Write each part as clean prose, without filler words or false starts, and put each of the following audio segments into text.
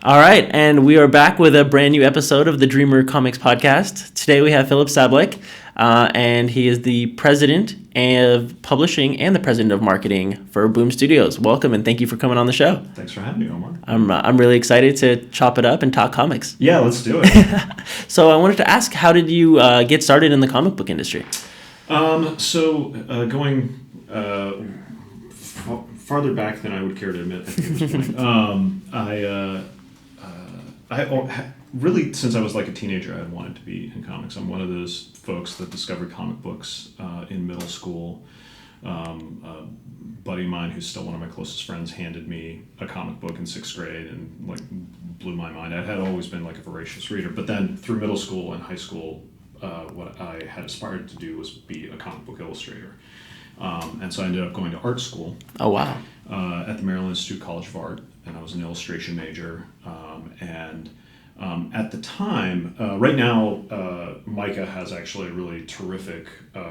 All right, and we are back with a brand new episode of the Dreamer Comics podcast. Today we have Filip Sablik, and he is the president of publishing and the president of marketing for Boom Studios. Welcome, and thank you for coming on the show. Thanks for having me, Omar. I'm really excited to chop it up and talk comics. Yeah, let's do it. So I wanted to ask, how did you get started in the comic book industry? Going farther back than I would care to admit at this point, I really, since I was like a teenager, I had wanted to be in comics. I'm one of those folks that discovered comic books in middle school. A buddy of mine, who's still one of my closest friends, handed me a comic book in 6th grade and like blew my mind. I had always been like a voracious reader, but then through middle school and high school, what I had aspired to do was be a comic book illustrator. And so I ended up going to art school. Oh, wow. At the Maryland Institute College of Art, and I was an illustration major. At the time, right now, Micah has actually a really terrific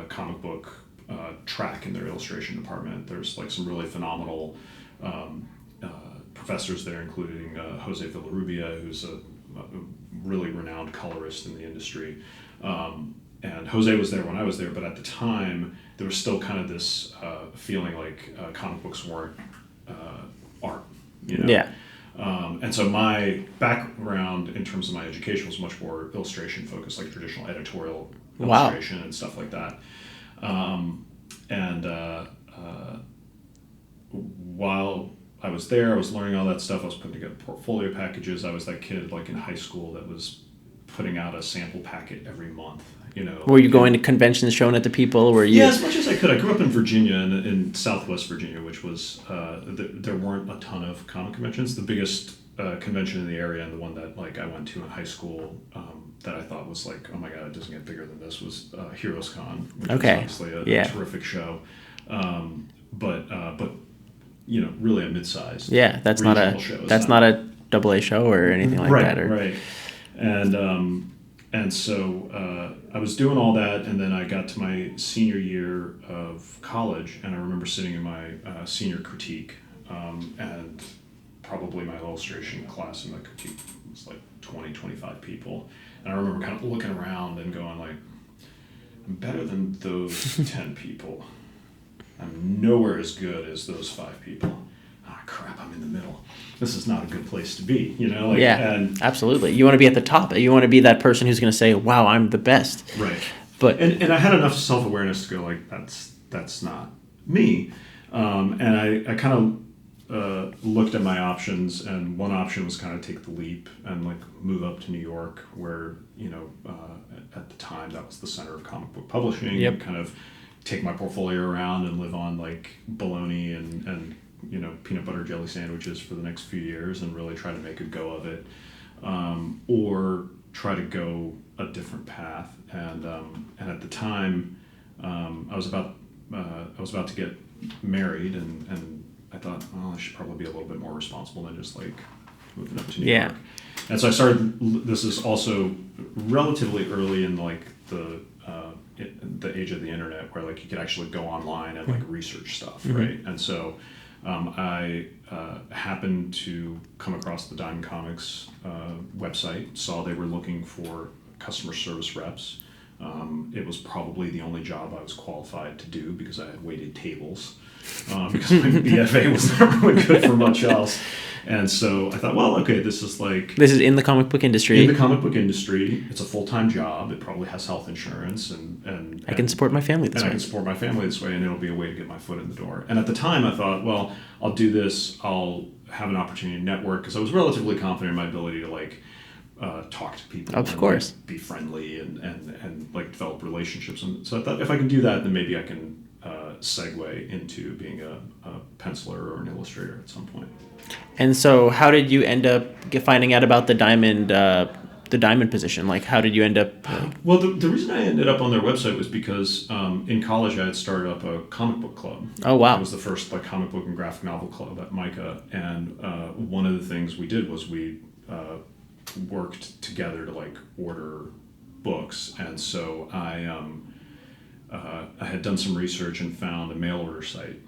comic book track in their illustration department. There's like some really phenomenal professors there, including Jose Villarrubia, who's a really renowned colorist in the industry. And Jose was there when I was there, but at the time, there was still kind of this feeling like comic books weren't art, you know? Yeah. And so my background in terms of my education was much more illustration focused, like traditional editorial illustration and stuff like that. While I was there, I was learning all that stuff. I was putting together portfolio packages. I was that kid like in high school that was putting out a sample packet every month. You know, were you going to conventions, showing it to people? Were you? Yeah, as much as I could. I grew up in Virginia, in Southwest Virginia, which was there weren't a ton of comic conventions. The biggest convention in the area, and the one that like I went to in high school, that I thought was like, oh my god, it doesn't get bigger than this, was Heroes Con, which was obviously a terrific show, but you know, really a mid-sized. Yeah, that's not a show. That's not a AA show or anything like that. Right. And so I was doing all that, and then I got to my senior year of college, and I remember sitting in my senior critique, and probably my illustration class in the critique was like 20, 25 people. And I remember kind of looking around and going like, I'm better than those 10 people. I'm nowhere as good as those 5 people. Ah, crap, I'm in the middle. This is not a good place to be, you know? Like, yeah, and absolutely. You want to be at the top. You want to be that person who's going to say, wow, I'm the best. Right. But and I had enough self-awareness to go like, that's not me. And I kind of looked at my options, and one option was kind of take the leap and like move up to New York, where, you know, at the time that was the center of comic book publishing. Yep. And kind of take my portfolio around and live on like bologna and you know, peanut butter jelly sandwiches for the next few years and really try to make a go of it, or try to go a different path. And at the time, I was about to get married, and I thought, well, I should probably be a little bit more responsible than just like moving up to New York. And so I started. This is also relatively early in like the age of the internet, where like you could actually go online and like research stuff, right? And so I happened to come across the Diamond Comics website, saw they were looking for customer service reps. It was probably the only job I was qualified to do because I had waited tables, because my BFA was not really good for much else. And so I thought, well, okay, this is in the comic book industry. In the comic book industry, it's a full-time job. It probably has health insurance, and I can support my family this way. I can support my family this way, and it'll be a way to get my foot in the door. And at the time, I thought, well, I'll do this. I'll have an opportunity to network, because I was relatively confident in my ability to like talk to people, of course, like, be friendly and like develop relationships. And so I thought, if I can do that, then maybe I can segue into being a penciler or an illustrator at some point. And so, how did you end up finding out about the diamond position? Like, how did you end up? Well, the reason I ended up on their website was because in college I had started up a comic book club. Oh, wow! It was the first like comic book and graphic novel club at Micah, and one of the things we did was we worked together to like order books, and so I had done some research and found a mail order site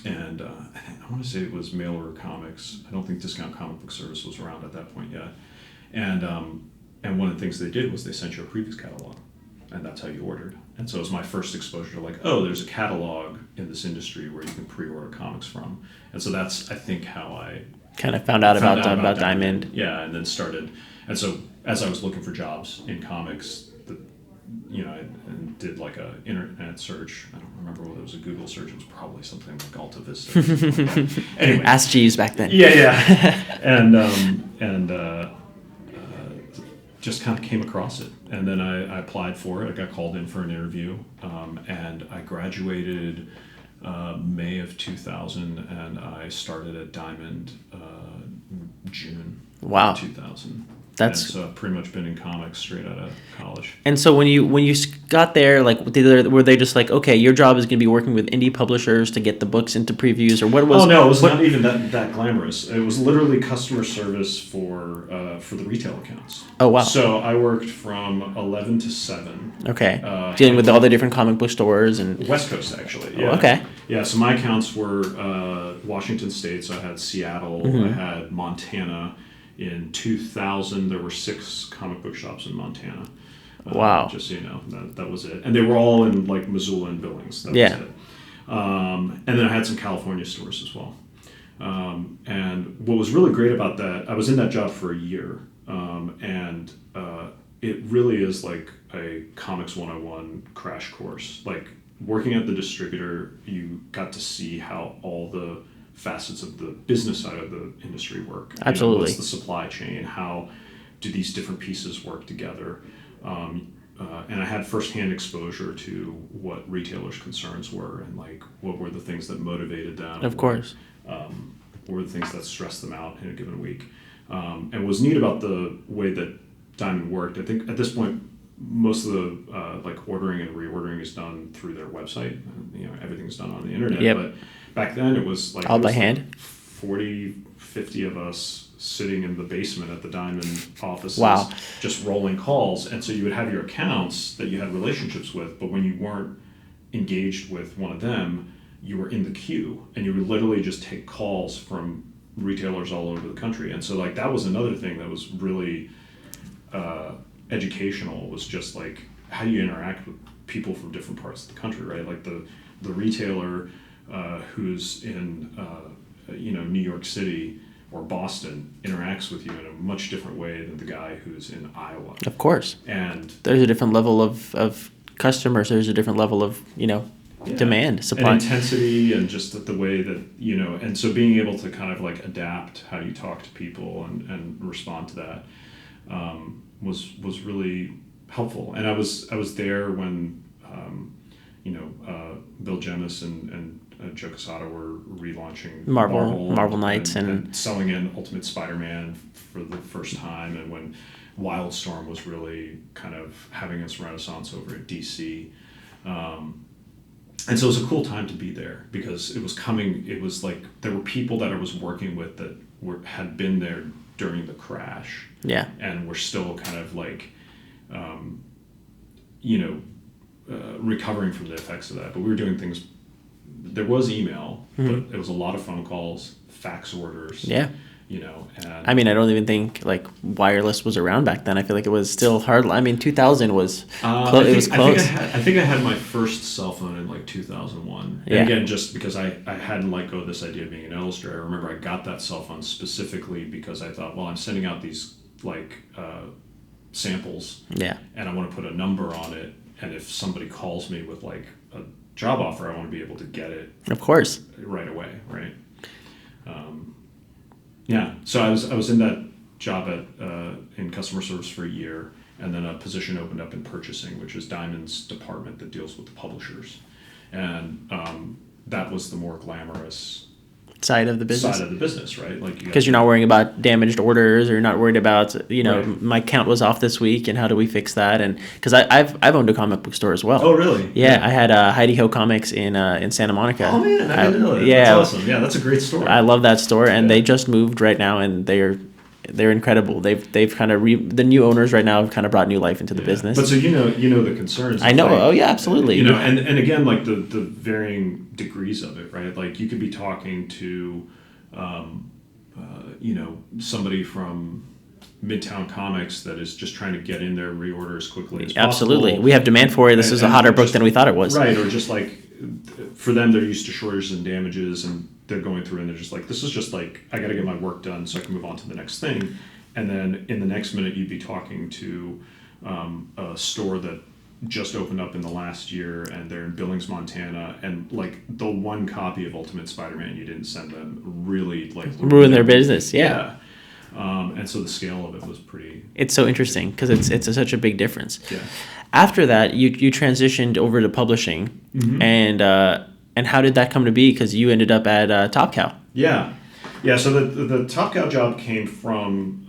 and I want to say it was Mail Order Comics. I don't think Discount Comic Book Service was around at that point yet. And one of the things they did was they sent you a previous catalog, and that's how you ordered. And so it was my first exposure to like, oh, there's a catalog in this industry where you can pre-order comics from. And so that's, I think, how I kind of found out about Diamond. Yeah, and then started. And so as I was looking for jobs in comics, I did like a internet search. I don't remember whether it was a Google search. It was probably something like Alta Vista. Or something like that. Anyway, Ask Jeeves back then. Yeah, and just kind of came across it, and then I applied for it. I got called in for an interview, and I graduated May of 2000, and I started at Diamond June. Wow. 2000. That's and so I've pretty much been in comics straight out of college. And so when you got there, like, were they just like, okay, your job is going to be working with indie publishers to get the books into previews, or what was? Oh no, it was not even that glamorous. It was literally customer service for the retail accounts. Oh wow! So I worked from 11 to 7. Okay, dealing with all the different comic book stores and West Coast actually. Yeah. Oh, okay. Yeah, so my accounts were Washington State. So I had Seattle. I had Montana. In 2000, there were 6 comic book shops in Montana. Wow. Just so you know, that was it. And they were all in like Missoula and Billings. That was it. And then I had some California stores as well. And what was really great about that, I was in that job for a year. And it really is like a Comics 101 crash course. Like working at the distributor, you got to see how all the facets of the business side of the industry work. Absolutely. What's the supply chain? How do these different pieces work together? And I had firsthand exposure to what retailers' concerns were and like what were the things that motivated them. Of course. What were the things that stressed them out in a given week. And what was neat about the way that Diamond worked, I think at this point, most of the like ordering and reordering is done through their website. Everything's done on the internet. Yep. But back then it was like all by hand. 40, 50 of us sitting in the basement at the Diamond offices, wow. just rolling calls. And so you would have your accounts that you had relationships with, but when you weren't engaged with one of them, you were in the queue and you would literally just take calls from retailers all over the country. And so like that was another thing that was really educational, was just like how do you interact with people from different parts of the country, right? Like the retailer who's in New York City or Boston interacts with you in a much different way than the guy who's in Iowa. Of course. And there's a different level of customers. There's a different level of demand, supply, and intensity, and just the way that and so being able to kind of like adapt how you talk to people and respond to that was really helpful. And I was there when Bill Jemis and Joe Quesada were relaunching Marvel Knights and selling in Ultimate Spider-Man for the first time, and when Wildstorm was really kind of having its renaissance over at DC. And so it was a cool time to be there because it was like there were people that I was working with that had been there during the crash. Yeah. And were still kind of like, recovering from the effects of that. But we were doing things, there was email, but it was a lot of phone calls, fax orders. Yeah. And I mean, I don't even think like wireless was around back then. I feel like it was still hard. I mean, 2000 was it was close. I think I had my first cell phone in like 2001. And again, just because I hadn't let go of this idea of being an illustrator. I remember I got that cell phone specifically because I thought, well, I'm sending out these like samples. Yeah. And I want to put a number on it. And if somebody calls me with like a job offer, I want to be able to get it. Of course. Right away, right? Yeah, so I was in that job in customer service for a year, and then a position opened up in purchasing, which is Diamond's department that deals with the publishers, and that was the more glamorous side of the business, right? Like because you're not worrying about damaged orders, or you're not worried about right. My count was off this week, and how do we fix that? And because I've owned a comic book store as well. Oh really? Yeah, I had Heidi Ho Comics in Santa Monica. Oh man, I didn't know that. Yeah, that's awesome. Yeah, that's a great store. I love that store, and they just moved right now, and they're they're incredible. They've kind of the new owners right now have kind of brought new life into the business. But so you know the concerns. I know. Oh yeah, absolutely. And again, like the varying degrees of it, right? Like you could be talking to, somebody from Midtown Comics that is just trying to get in there, reorder as quickly as possible. Absolutely, we have demand for it. This is a hotter book than we thought it was. Right, or just like for them, they're used to shortages and damages, and they're going through and they're just like, this is just like, I got to get my work done so I can move on to the next thing. And then in the next minute, you'd be talking to a store that just opened up in the last year, and they're in Billings, Montana, and like the one copy of Ultimate Spider-Man you didn't send them really like ruined their business. Yeah. And so the scale of it was pretty. It's so interesting because it's such a big difference. Yeah. After that, you transitioned over to publishing, and how did that come to be? Because you ended up at Top Cow. Yeah. So the Top Cow job came from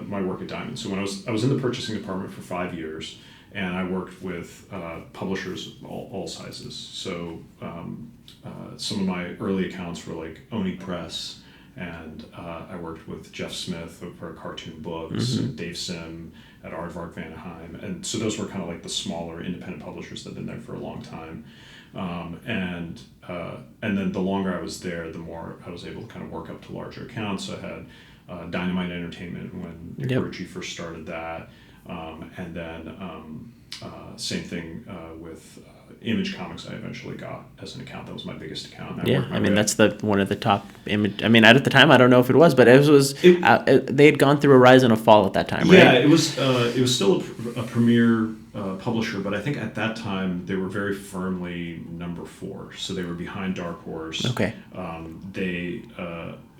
my work at Diamond. So when I was in the purchasing department for 5 years, and I worked with publishers of all sizes. So some of my early accounts were like Oni Press, and I worked with Jeff Smith for Cartoon Books, and Dave Sim at Aardvark Vanaheim. And so those were kind of like the smaller independent publishers that had been there for a long time. And then the longer I was there, the more I was able to kind of work up to larger accounts. So I had Dynamite Entertainment when Nick Ritchie first started that. And then same thing with Image Comics. I eventually got as an account. That was my biggest account. That's one of the top image. I mean, at the time, I don't know if it was, but they had gone through a rise and a fall at that time, right? Yeah, it was still a premier publisher, but I think at that time they were very firmly number 4, so they were behind Dark Horse. Okay.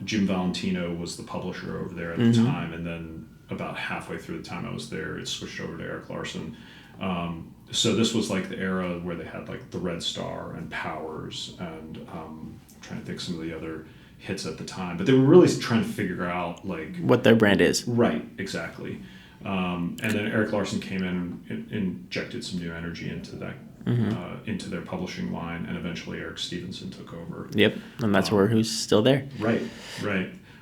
Jim Valentino was the publisher over there at the time, and then about halfway through the time I was there, it switched over to Eric Larson. So this was like the era where they had like the Red Star and Powers, and I'm trying to think some of the other hits at the time, but they were really trying to figure out like what their brand is. Right, exactly. And then Eric Larson came in and injected some new energy into that, into their publishing line, and eventually Eric Stevenson took over. Yep, and that's who's still there. Right.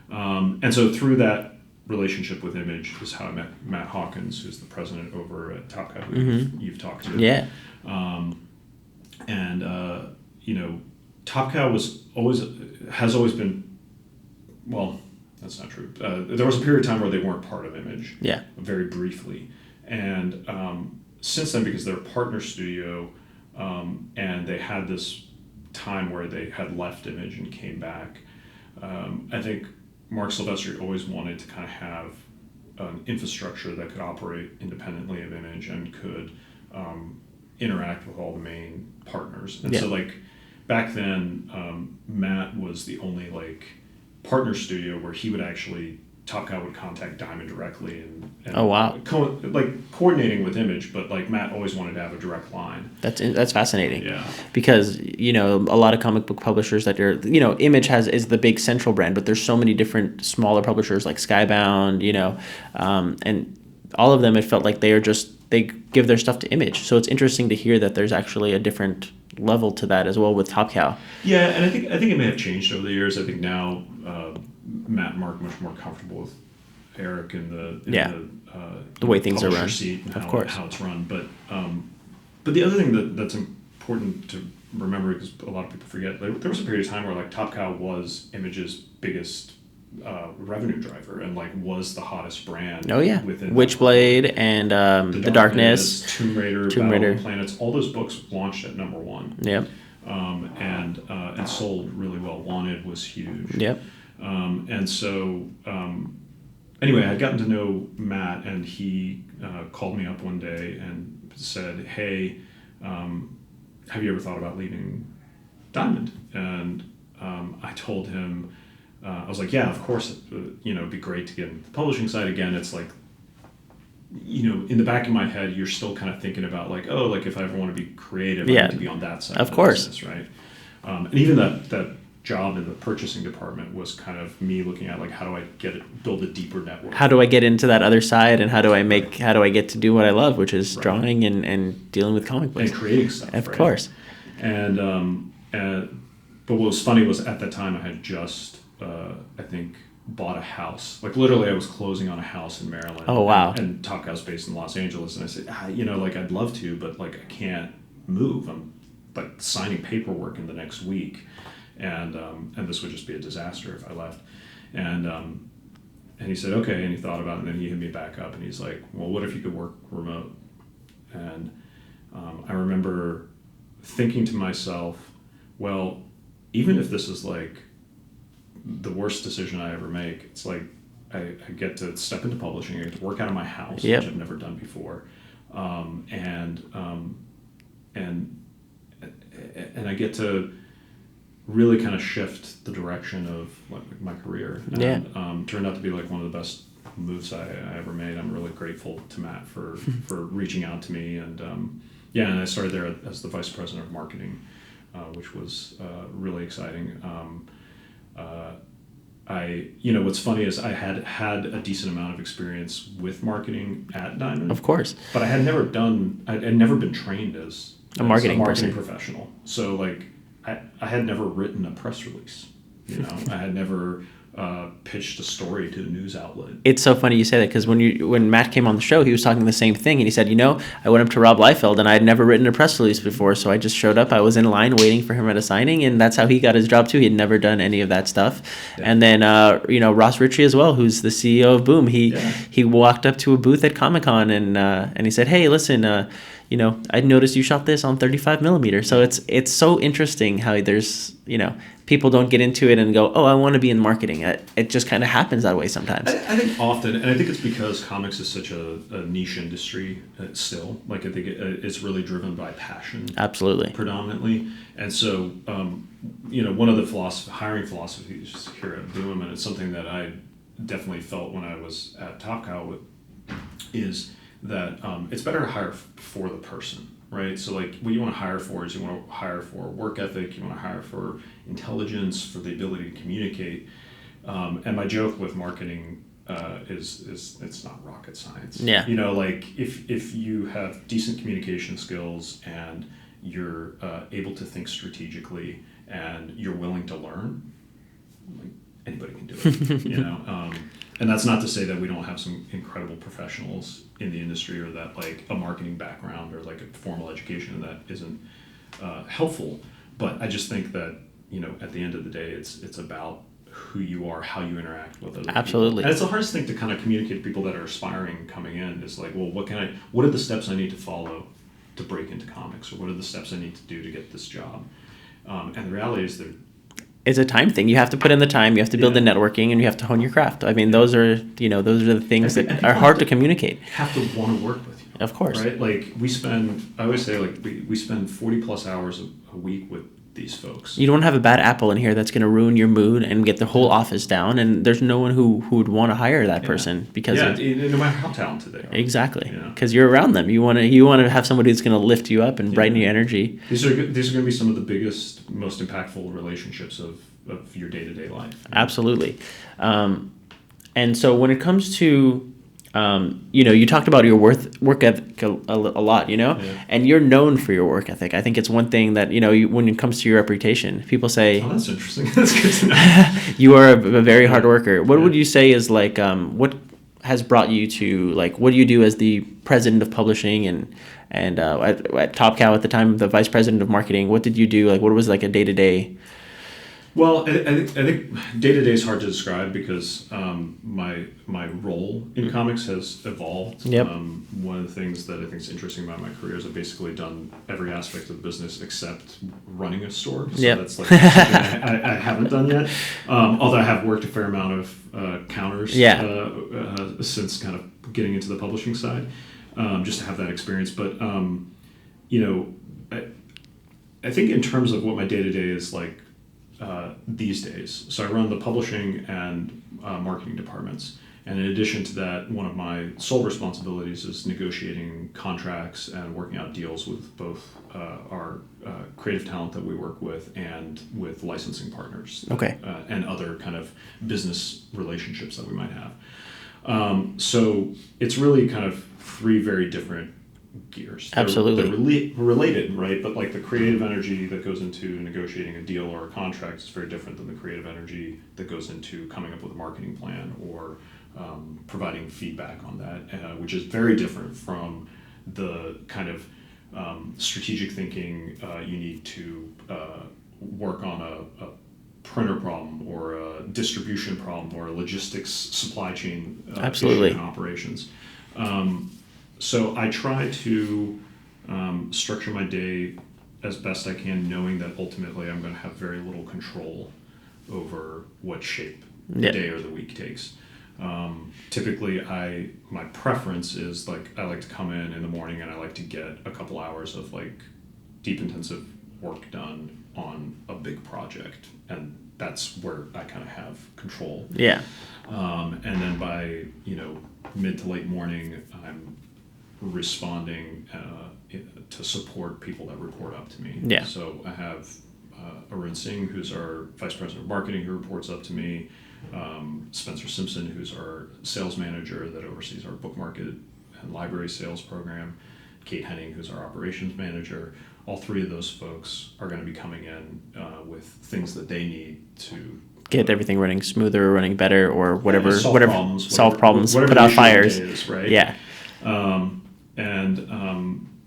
And so through that relationship with Image is how I met Matt Hawkins, who's the president over at Top Cow, who you've talked to. Yeah. Top Cow has always been, well, that's not true. There was a period of time where they weren't part of Image. Yeah. Very briefly. And since then, because they're a partner studio, and they had this time where they had left Image and came back, I think Mark Silvestri always wanted to kind of have an infrastructure that could operate independently of Image and could interact with all the main partners. And so like back then, Matt was the only like partner studio where he would actually, Top Cow would contact Diamond directly and oh wow, coordinating with Image, but like Matt always wanted to have a direct line. That's fascinating. Yeah, because a lot of comic book publishers that are Image is the big central brand, but there's so many different smaller publishers like Skybound, and all of them, it felt like they give their stuff to Image. So it's interesting to hear that there's actually a different level to that as well with Top Cow. Yeah, and I think it may have changed over the years. I think now Matt and Mark are much more comfortable with Eric and the way things are run, seat and how it's run. But the other thing that's important to remember, because a lot of people forget, there was a period of time where like Top Cow was Image's biggest revenue driver and like was the hottest brand. Oh yeah, Witchblade and the Darkness, Tomb Raider, Battle of the Planets, all those books launched at number 1. Yep. And sold really well. Wanted was huge. Yep. And so anyway, I'd gotten to know Matt, and he called me up one day and said, "Hey, have you ever thought about leaving Diamond?" And I told him, I was like, "Yeah, of course. It'd be great to get in the publishing side again." It's like, in the back of my head, you're still kind of thinking about like, oh, like if I ever want to be creative, I need to be on that side. Of course, business, right? And even that job in the purchasing department was kind of me looking at like, how do I build a deeper network? How do I get into that other side, and how do I get to do what I love, which is drawing and dealing with comic books and creating stuff. Of course. But what was funny was at that time I had just I think bought a house. Like literally, I was closing on a house in Maryland. Oh, wow. And Top Cow's based in Los Angeles, and I said, like I'd love to, but like I can't move. I'm like signing paperwork in the next week, and this would just be a disaster if I left. And he said, okay, and he thought about it, and then he hit me back up, and he's like, well, what if you could work remote? And I remember thinking to myself, well, even if this is like the worst decision I ever make, it's like I get to step into publishing, I get to work out of my house, Yep. which I've never done before, and I get to really kind of shift the direction of like my career. And turned out to be like one of the best moves I ever made. I'm really grateful to Matt for reaching out to me, and and I started there as the vice president of marketing, which was really exciting. What's funny is I had a decent amount of experience with marketing at Diamond, Of course. but I'd never been trained as A marketing professional. So like I had never written a press release. I had never pitched a story to a news outlet. It's so funny you say that, because when Matt came on the show, he was talking the same thing, and he said, I went up to Rob Liefeld, and I had never written a press release before, so I just showed up. I was in line waiting for him at a signing, and that's how he got his job too. He had never done any of that stuff. Yeah. And then Ross Ritchie as well, who's the CEO of Boom. He walked up to a booth at Comic-Con and he said, hey, listen, I noticed you shot this on 35 millimeter. So it's so interesting how there's, people don't get into it and go, oh, I want to be in marketing. It just kind of happens that way sometimes. I think often, and I think it's because comics is such a niche industry still. Like I think it's really driven by passion. Absolutely. Predominantly. And so, one of the hiring philosophies here at Boom, and it's something that I definitely felt when I was at Top Cow, is that it's better to hire for the person, right? So like what you want to hire for is you want to hire for work ethic, you want to hire for intelligence, for the ability to communicate. And my joke with marketing is it's not rocket science. Yeah. Like if you have decent communication skills and you're able to think strategically and you're willing to learn, like anybody can do it. And that's not to say that we don't have some incredible professionals in the industry, or that like a marketing background or like a formal education that isn't helpful. But I just think that at the end of the day, it's about who you are, how you interact with other Absolutely. people. And it's the hardest thing to kind of communicate to people that are aspiring coming in. Is like, well, what are the steps I need to follow to break into comics, or what are the steps I need to do to get this job? And the reality is it's a time thing. You have to put in the time, you have to build the networking, and you have to hone your craft. I mean, those are the things that are hard to communicate. Have to want to work with you. Of course. Right? Like I always say, like we spend 40 plus hours a week with these folks. You don't have a bad apple in here that's going to ruin your mood and get the whole office down, and there's no one who would want to hire that person because no matter how talented they are. Exactly. Because you're around them. You want to have somebody who's going to lift you up and brighten your energy. These are going to be some of the biggest, most impactful relationships of your day-to-day life. Absolutely. And so when it comes to you talked about your work ethic a lot, and you're known for your work ethic. I think it's one thing that, when it comes to your reputation, people say, oh, that's interesting. That's good to know. You are a very hard worker. What would you say is like, what has brought you to, like, what do you do as the president of publishing and at Top Cow at the time, the vice president of marketing? What did you do? Like, what was like a day-to-day? Well, I think day-to-day is hard to describe because my role in comics has evolved. Yep. One of the things that I think is interesting about my career is I've basically done every aspect of the business except running a store. So that's like something I haven't done yet. Although I have worked a fair amount of counters since kind of getting into the publishing side, just to have that experience. But, I think in terms of what my day-to-day is like, these days. So I run the publishing and marketing departments. And in addition to that, one of my sole responsibilities is negotiating contracts and working out deals with both our creative talent that we work with and with licensing partners. Okay. And other kind of business relationships that we might have. So it's really kind of three very different gears. Absolutely. They're related, right? But like the creative energy that goes into negotiating a deal or a contract is very different than the creative energy that goes into coming up with a marketing plan or providing feedback on that, which is very different from the kind of strategic thinking you need to work on a printer problem or a distribution problem or a logistics supply chain Absolutely. issue in operations. So I try to structure my day as best I can, knowing that ultimately I'm going to have very little control over what shape the day or the week takes. Typically, my preference is like I like to come in the morning and I like to get a couple hours of like deep intensive work done on a big project, and that's where I kind of have control. Yeah. And then by mid to late morning, I'm responding to support people that report up to me. Yeah. So I have Arun Singh, who's our vice president of marketing, who reports up to me. Spencer Simpson, who's our sales manager that oversees our book market and library sales program. Kate Henning, who's our operations manager. All three of those folks are going to be coming in with things that they need to get everything running smoother, running better, or whatever. Solve problems, put out fires. Is, right? Yeah. And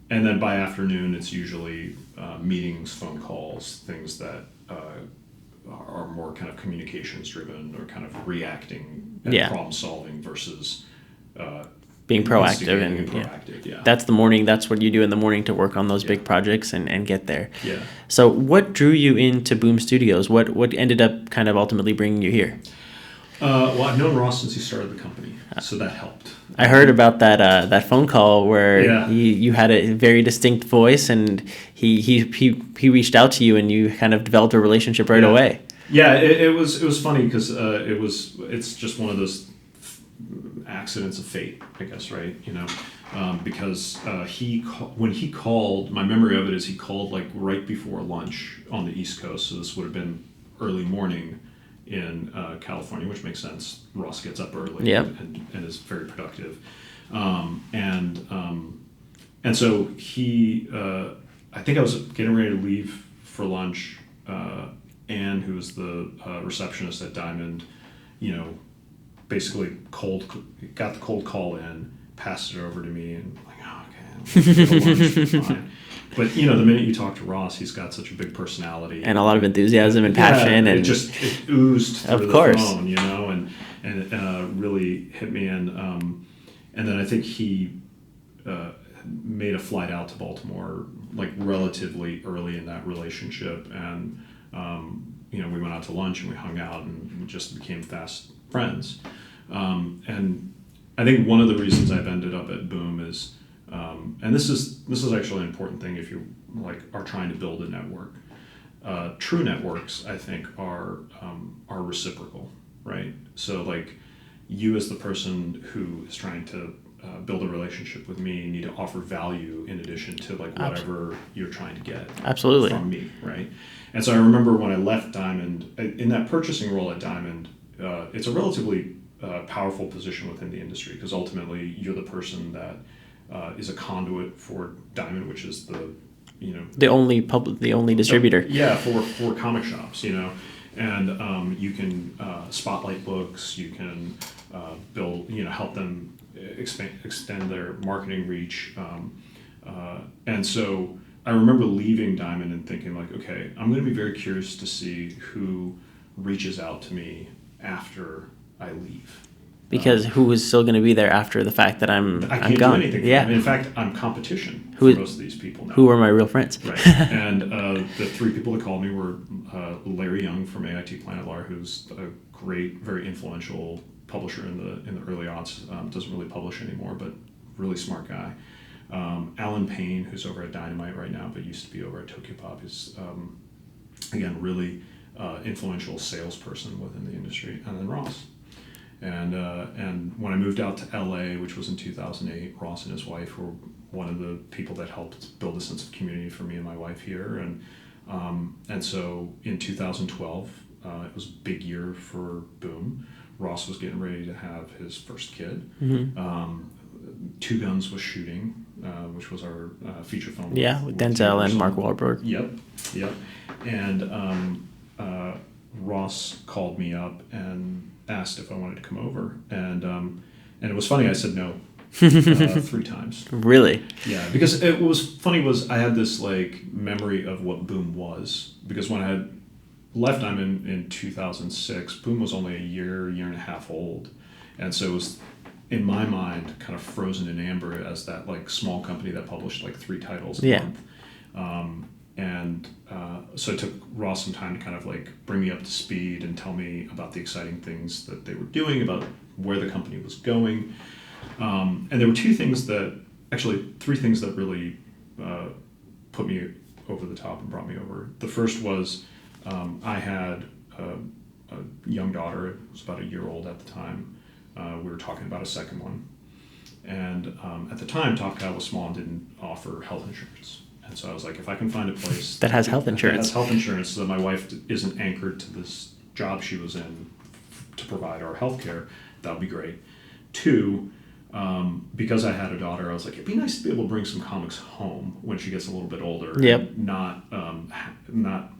then by afternoon, it's usually meetings, phone calls, things that are more kind of communications driven or kind of reacting and problem solving versus being proactive and proactive. Yeah. That's the morning. That's what you do in the morning to work on those big projects and get there. Yeah. So what drew you into Boom Studios? What ended up kind of ultimately bringing you here? Well, I've known Ross since he started the company, so that helped. I heard about that phone call where Yeah. you had a very distinct voice, and he reached out to you, and you kind of developed a relationship right away. Yeah, it was funny because it's just one of those accidents of fate, I guess, right? Because when he called, my memory of it is he called like right before lunch on the East Coast, so this would have been early morning in California, which makes sense. Ross gets up early and is very productive, and so he, I think I was getting ready to leave for lunch. Anne, who was the receptionist at Diamond, basically got the cold call in, passed it over to me, and like, oh, okay, fine. But the minute you talk to Ross, he's got such a big personality and a lot of enthusiasm and passion, and it oozed through the phone, and it really hit me. And then I think he made a flight out to Baltimore like relatively early in that relationship, and we went out to lunch and we hung out and just became fast friends. And I think one of the reasons I've ended up at Boom is, and this is actually an important thing if you are trying to build a network. True networks, I think, are reciprocal, right? So like you as the person who is trying to build a relationship with me need to offer value in addition to whatever you're trying to get from me, right? And so I remember when I left Diamond, in that purchasing role at Diamond, it's a relatively powerful position within the industry because ultimately you're the person that is a conduit for Diamond, which is the only distributor. For comic shops, and you can spotlight books, you can build, help them extend their marketing reach, and so I remember leaving Diamond and thinking like, okay, I'm going to be very curious to see who reaches out to me after I leave. Because who is still going to be there after the fact that I'm gone? I can't do anything. In fact, I'm competition for most of these people now. Who are my real friends? Right. And the three people that called me were Larry Young from AIT Planet Lar, who's a great, very influential publisher in the early aughts. Doesn't really publish anymore, but really smart guy. Alan Payne, who's over at Dynamite right now, but used to be over at Tokyopop, is again really influential salesperson within the industry, and then Ross. And when I moved out to LA, which was in 2008, Ross and his wife were one of the people that helped build a sense of community for me and my wife here. And so in 2012, it was a big year for Boom. Ross was getting ready to have his first kid. Mm-hmm. Two Guns was shooting. which was our feature film. Yeah, with Denzel and Mark Wahlberg. Yep. And Ross called me up and asked if I wanted to come over, and it was funny. I said no 3 times. Really? Yeah, because what was funny was I had this like memory of what Boom was, because when I had left I'm in 2006, Boom was only a year and a half old, and so it was in my mind kind of frozen in amber as that like small company that published like 3 titles a month. So it took Ross some time to kind of like bring me up to speed and tell me about the exciting things that they were doing, about where the company was going. And there were 3 things that really put me over the top and brought me over. The first was I had a young daughter. It was about a year old at the time. We were talking about a second one. And at the time, Top Cow was small and didn't offer health insurance. And so I was like, if I can find a place that has health insurance, so that my wife isn't anchored to this job she was in to provide our health care, that would be great. 2, because I had a daughter, I was like, it'd be nice to be able to bring some comics home when she gets a little bit older. Yep. And not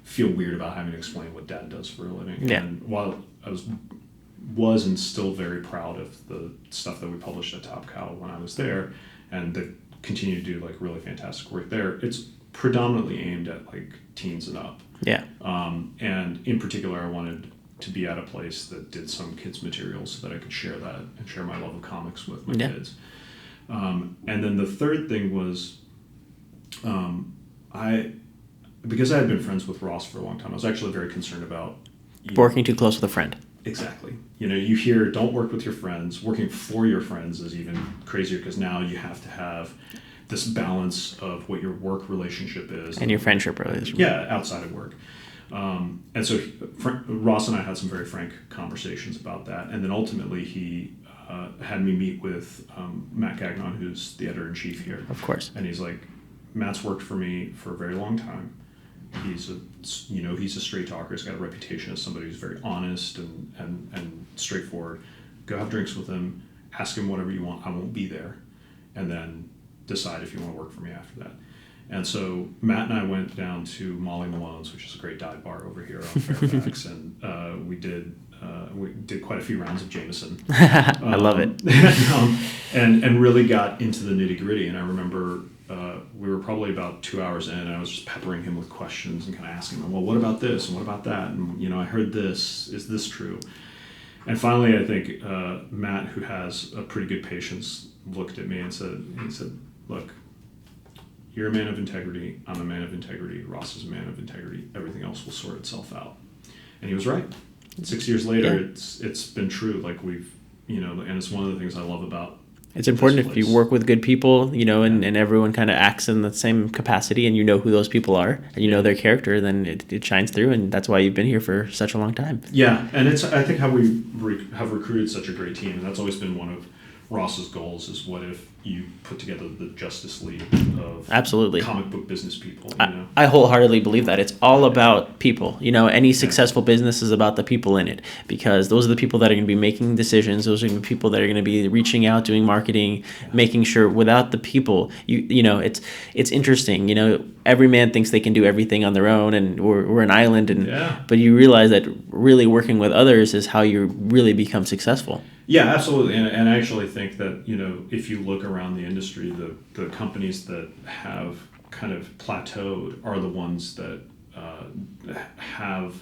feel weird about having to explain what Dad does for a living. Yeah. And while I was and still very proud of the stuff that we published at Top Cow when I was there, and they continue to do like really fantastic work there, it's predominantly aimed at like teens and up. Yeah. And in particular, I wanted to be at a place that did some kids material so that I could share that and share my love of comics with my kids. And then the third thing was, because I had been friends with Ross for a long time, I was actually very concerned about working too close with a friend. Exactly. You hear don't work with your friends. Working for your friends is even crazier, because now you have to have this balance of what your work relationship is and your friendship relationship. Yeah, outside of work. And so Ross and I had some very frank conversations about that. And then ultimately he had me meet with Matt Gagnon, who's the editor-in-chief here. Of course. And he's like, Matt's worked for me for a very long time. He's a straight talker. He's got a reputation as somebody who's very honest and straightforward. Go have drinks with him. Ask him whatever you want. I won't be there. And then decide if you want to work for me after that. And so Matt and I went down to Molly Malone's, which is a great dive bar over here on Fairfax, and we did quite a few rounds of Jameson. I love it. And really got into the nitty gritty. And I remember we were probably about 2 hours in, and I was just peppering him with questions and kind of asking him, well, what about this and what about that? And I heard this. Is this true? And finally, I think Matt, who has a pretty good patience, looked at me and said, look, you're a man of integrity. I'm a man of integrity. Ross is a man of integrity. Everything else will sort itself out. And he was right. 6 years later, it's been true. Like and it's one of the things I love about. It's important if you work with good people, and everyone kind of acts in the same capacity, and you know who those people are, and you know their character, then it shines through, and that's why you've been here for such a long time. Yeah, and it's I think how we have recruited such a great team, and that's always been one of Ross's goals, is what if you put together the Justice League of absolutely comic book business people. I wholeheartedly believe that. It's all about people. Any successful business is about the people in it, because those are the people that are going to be making decisions. Those are going to be people that are going to be reaching out, doing marketing, making sure. Without the people, it's interesting. Every man thinks they can do everything on their own, and we're an island, but you realize that really working with others is how you really become successful. Yeah, absolutely. And I actually think that, if you look around the industry, the companies that have kind of plateaued are the ones that have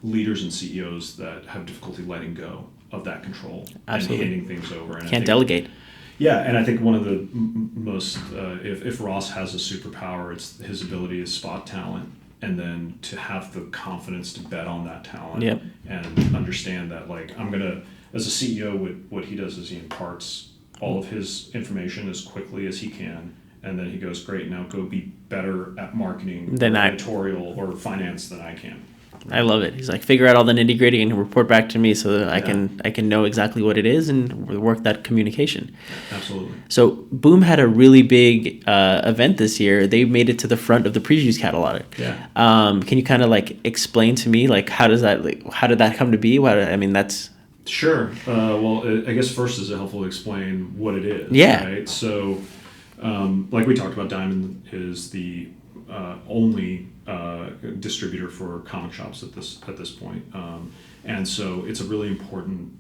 leaders and CEOs that have difficulty letting go of that control. Absolutely. And handing things over. And Can't delegate. Yeah, and I think one of the most, if Ross has a superpower, it's his ability to spot talent, and then to have the confidence to bet on that talent. Yep. And understand that, like, as a CEO, what he does is he imparts all of his information as quickly as he can, and then he goes, great, now go be better at marketing or editorial or finance than I can. I love it. He's like, figure out all the nitty gritty and report back to me so that I can know exactly what it is and work that communication. Absolutely. So Boom had a really big event this year. They made it to the front of the previews catalog. Yeah. Can you kind of explain to me how did that come to be? That's. Sure. Well, I guess first is it helpful to explain what it is. Yeah. Right. So Like we talked about, Diamond is the only distributor for comic shops at this point, and so it's a really important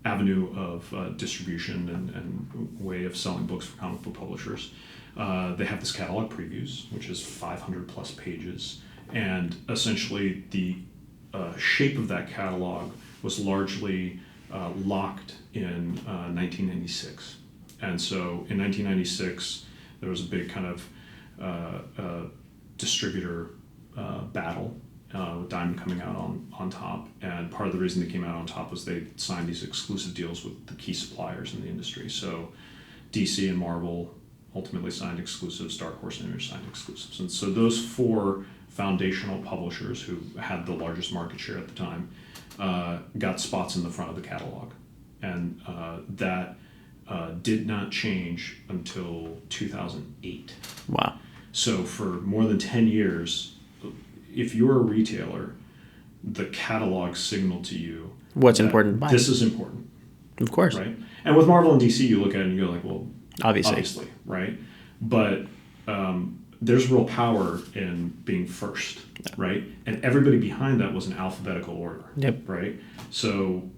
avenue of distribution and way of selling books for comic book publishers. They have this catalog previews, which is 500 plus pages, and essentially the shape of that catalog was largely locked in 1996. And so in 1996, there was a big kind of distributor battle with Diamond coming out on top. And part of the reason they came out on top was they signed these exclusive deals with the key suppliers in the industry. So DC and Marvel ultimately signed exclusives, Dark Horse and Image signed exclusives. And so those four foundational publishers who had the largest market share at the time got spots in the front of the catalog. And that did not change until 2008. Wow. So for more than 10 years, if you're a retailer, the catalog signaled to you what's important to buy. This is important. Of course. Right? And with Marvel and DC, you look at it and you go like, well, obviously, right? But there's real power in being first, right? And everybody behind that was in alphabetical order. Yep. Right? So,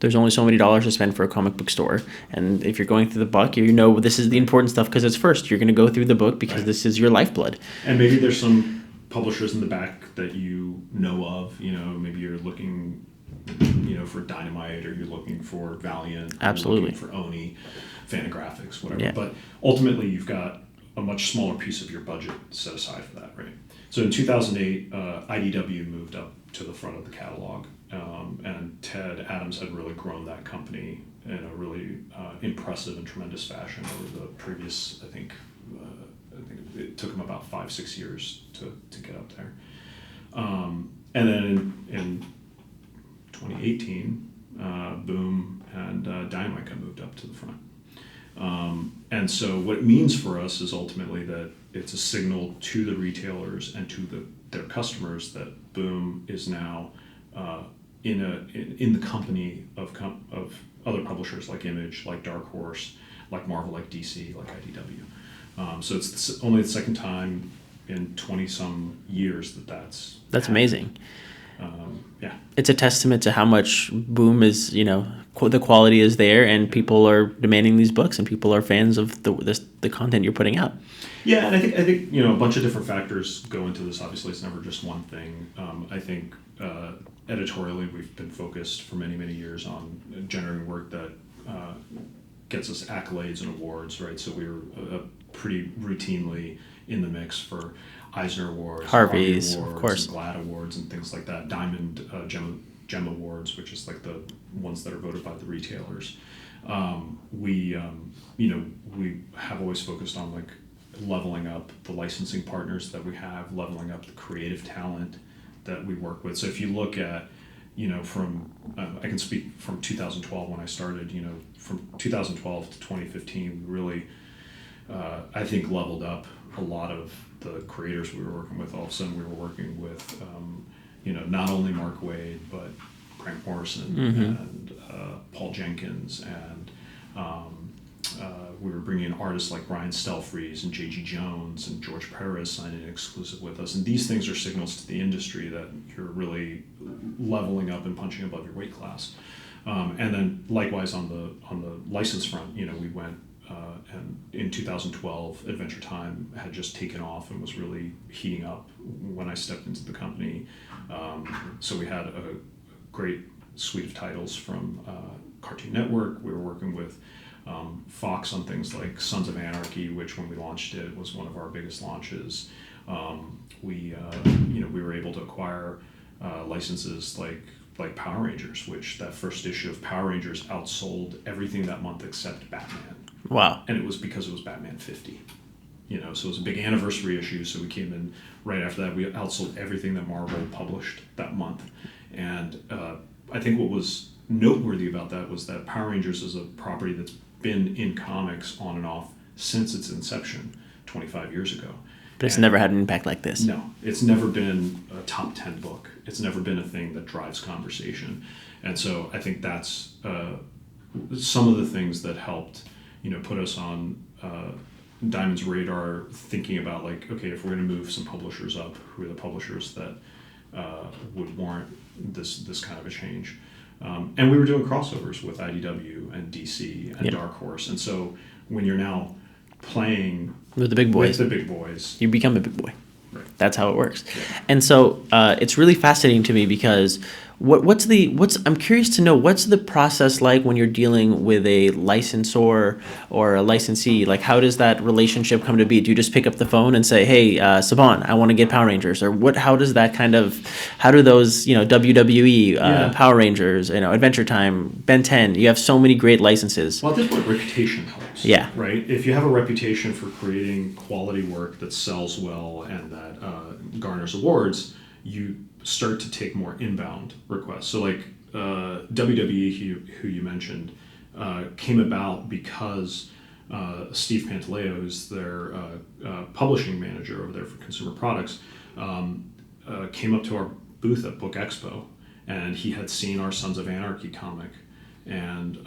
there's only so many dollars to spend for a comic book store. And if you're going through the book, you know this is the important stuff because it's first. You're going to go through the book because this is your lifeblood. And maybe there's some publishers in the back that you know of. Maybe you're looking, for Dynamite, or you're looking for Valiant. Absolutely. You're looking for Oni, Fantagraphics, whatever. Yeah. But ultimately, you've got a much smaller piece of your budget set aside for that, right? So in 2008, IDW moved up to the front of the catalog. And Ted Adams had really grown that company in a really impressive and tremendous fashion over the previous, I think it took him about 5-6 years to get up there. And then in 2018, Boom and Dynamite got moved up to the front. And so what it means for us is ultimately that it's a signal to the retailers and to their customers that Boom is now in the company of other publishers like Image, like Dark Horse, like Marvel, like DC, like IDW. So it's only the second time in 20-some years that's amazing. Yeah. It's a testament to how much Boom is, the quality is there, and people are demanding these books, and people are fans of the content you're putting out. Yeah, and I think a bunch of different factors go into this. Obviously, it's never just one thing. I think editorially, we've been focused for many, many years on generating work that gets us accolades and awards, right? So we were pretty routinely in the mix for Eisner Awards, Harvey's, Awards, of course, and GLAAD Awards, and things like that. Diamond Gem Awards, which is like the ones that are voted by the retailers. We have always focused on like leveling up the licensing partners that we have, leveling up the creative talent that we work with. So if you look at, from I can speak from 2012 when I started. From 2012 to 2015, we really I think leveled up a lot of the creators we were working with. All of a sudden, we were working with not only Mark Waid, but Grant Morrison and Paul Jenkins, and we were bringing in artists like Brian Stelfreeze and J.G. Jones and George Perez signing an exclusive with us. And these things are signals to the industry that you're really leveling up and punching above your weight class. And then likewise on the license front, we went and in 2012, Adventure Time had just taken off and was really heating up when I stepped into the company. So we had a great suite of titles from Cartoon Network. We were working with Fox on things like Sons of Anarchy, which when we launched it was one of our biggest launches. We were able to acquire licenses like Power Rangers, which that first issue of Power Rangers outsold everything that month except Batman. Wow. And it was because it was Batman 50. So it was a big anniversary issue, so we came in right after that. We outsold everything that Marvel published that month. And I think what was noteworthy about that was that Power Rangers is a property that's been in comics on and off since its inception 25 years ago. But it's never had an impact like this. No, it's never been a top 10 book. It's never been a thing that drives conversation. And so I think that's some of the things that helped, put us on Diamond's radar, thinking about like, okay, if we're going to move some publishers up, who are the publishers that would warrant this kind of a change. And we were doing crossovers with IDW and DC and Dark Horse, and so when you're now playing with the big boys, you become a big boy. Right. That's how it works. Yeah. And so it's really fascinating to me because I'm curious to know what's the process like when you're dealing with a licensor or a licensee? Like, how does that relationship come to be? Do you just pick up the phone and say, "Hey, Saban, I want to get Power Rangers," or what? How does that how do those WWE Power Rangers, Adventure Time, Ben 10? You have so many great licenses. Well, at this point, reputation helps. Yeah. Right. If you have a reputation for creating quality work that sells well and that garners awards, you start to take more inbound requests. So like WWE, who you mentioned, came about because Steve Pantaleo, who's their publishing manager over there for consumer products, came up to our booth at Book Expo, and he had seen our Sons of Anarchy comic, and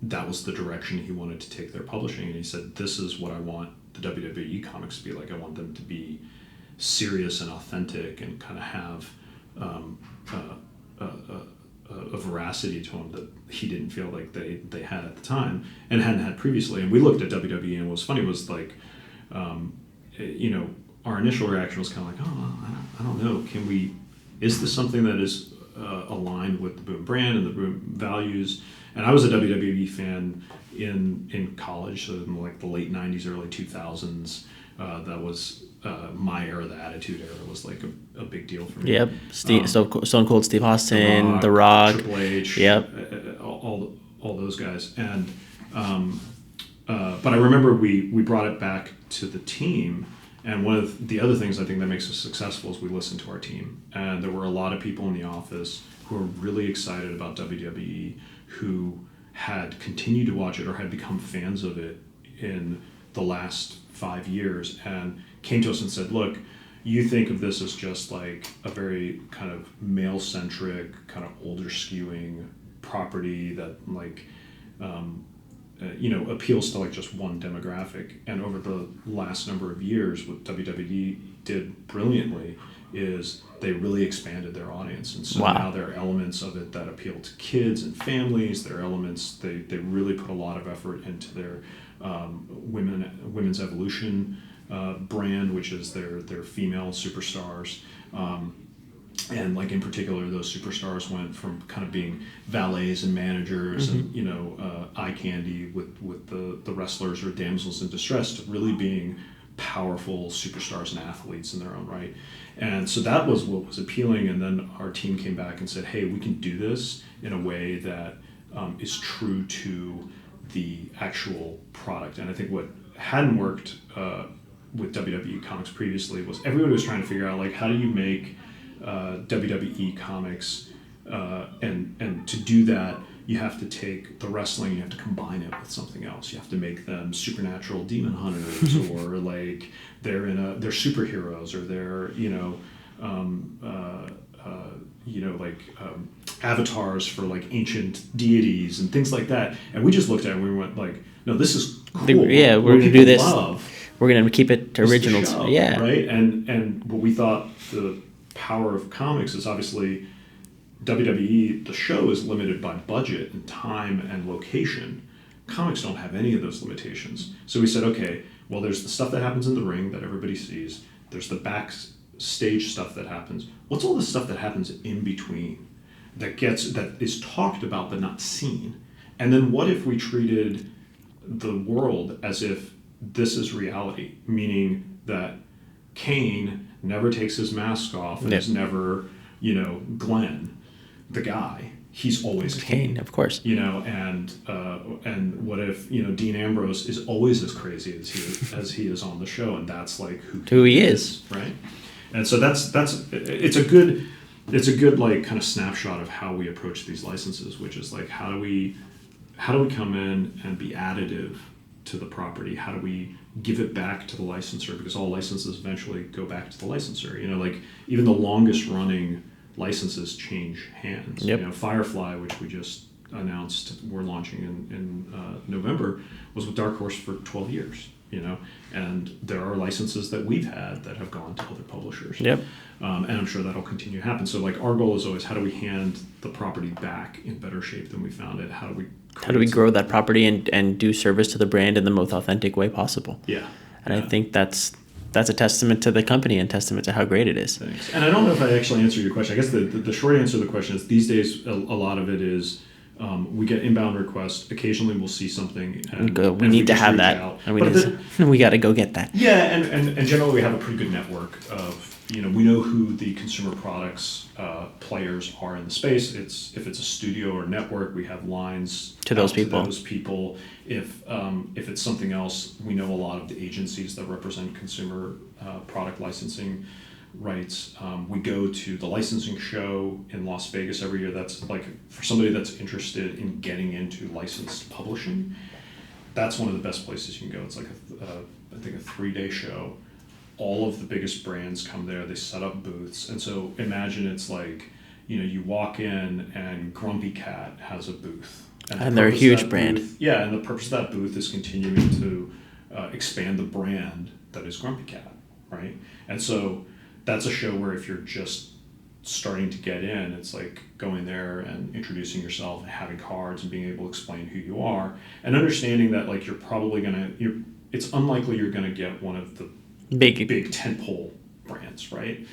that was the direction he wanted to take their publishing. And he said, "This is what I want the WWE comics to be like. I want them to be serious and authentic and kind of have a veracity to them that he didn't feel like they had at the time and hadn't had previously." And we looked at WWE, and what was funny was like, our initial reaction was kind of like, "Oh, I don't know. Is this something that is aligned with the Boom brand and the Boom values?" And I was a WWE fan in college, so in like the late 90s, early 2000s. That was my era. The Attitude Era was like a big deal for me. Yep, Stone Cold Steve Austin, The Rock, Triple H, yep, all those guys. And but I remember we brought it back to the team, and one of the other things I think that makes us successful is we listen to our team. And there were a lot of people in the office who were really excited about WWE, who had continued to watch it or had become fans of it in the last 5 years, and came to us and said, "Look, you think of this as just like a very kind of male-centric, kind of older skewing property that like appeals to like just one demographic." And over the last number of years, what WWE did brilliantly is they really expanded their audience, and so now there are elements of it that appeal to kids and families. There are elements they really put a lot of effort into their women's evolution brand, which is their female superstars, and like in particular, those superstars went from kind of being valets and managers and eye candy with the wrestlers or damsels in distress to really being powerful superstars and athletes in their own right. And so that was what was appealing. And then our team came back and said, "Hey, we can do this in a way that is true to the actual product." And I think what hadn't worked with WWE comics previously was everybody was trying to figure out like, how do you make WWE comics, and to do that you have to take the wrestling, you have to combine it with something else. You have to make them supernatural demon hunters or like they're superheroes, or they're avatars for like ancient deities and things like that. And we just looked at it and we went like, "No, this is cool. Yeah, we're going to do this. We're going to keep it original." Show, yeah. Right. And what we thought the power of comics is obviously WWE, the show is limited by budget and time and location. Comics don't have any of those limitations. So we said, okay, well, there's the stuff that happens in the ring that everybody sees. There's the backstage stuff that happens. What's all the stuff that happens in between that is talked about but not seen? And then what if we treated the world as if this is reality, meaning that Kane never takes his mask off and is never, Glenn, the guy. He's always Kane, of course. And what if Dean Ambrose is always as crazy as he is on the show, and that's like who he is, right? And so it's a good like kind of snapshot of how we approach these licenses, which is like how do we come in and be additive to the property? How do we give it back to the licensor? Because all licenses eventually go back to the licensor. Like even the longest running licenses change hands. Yep. Firefly, which we just announced we're launching in November was with Dark Horse for 12 years. And there are licenses that we've had that have gone to other publishers. Yep. And I'm sure that'll continue to happen. So like our goal is always, how do we hand the property back in better shape than we found it? How do we grow that property and do service to the brand in the most authentic way possible? Yeah. And I think that's a testament to the company and testament to how great it is. Thanks. And I don't know if I actually answered your question. I guess the short answer to the question is these days a lot of it is we get inbound requests. Occasionally we'll see something. We need to have that. And we got to go get that. Yeah, and generally we have a pretty good network of, we know who the consumer products players are in the space. If it's a studio or network, we have lines to those people. If it's something else, we know a lot of the agencies that represent consumer product licensing rights. We go to the licensing show in Las Vegas every year. That's like, for somebody that's interested in getting into licensed publishing, that's one of the best places you can go. It's like I think a 3-day show. All of the biggest brands come there. They set up booths. And so imagine it's like, you walk in and Grumpy Cat has a booth. And they're a huge brand. And the purpose of that booth is continuing to expand the brand that is Grumpy Cat, right? And so that's a show where if you're just starting to get in, it's like going there and introducing yourself and having cards and being able to explain who you are and understanding that like it's unlikely you're going to get one of the big tentpole brands, right?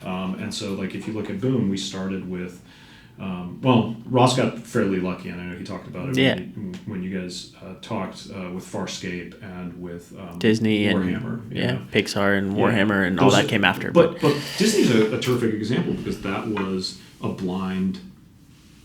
And so like if you look at Boom, we started with Ross got fairly lucky, and I know he talked about it when you guys talked with Farscape and with Disney Warhammer, and Pixar and Warhammer and all that came after. But Disney's a terrific example because that was a blind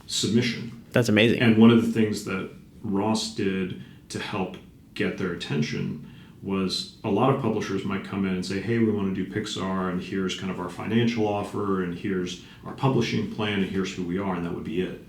submission. That's amazing. And one of the things that Ross did to help get their attention was a lot of publishers might come in and say, hey, we want to do Pixar, and here's kind of our financial offer, and here's our publishing plan, and here's who we are, and that would be it.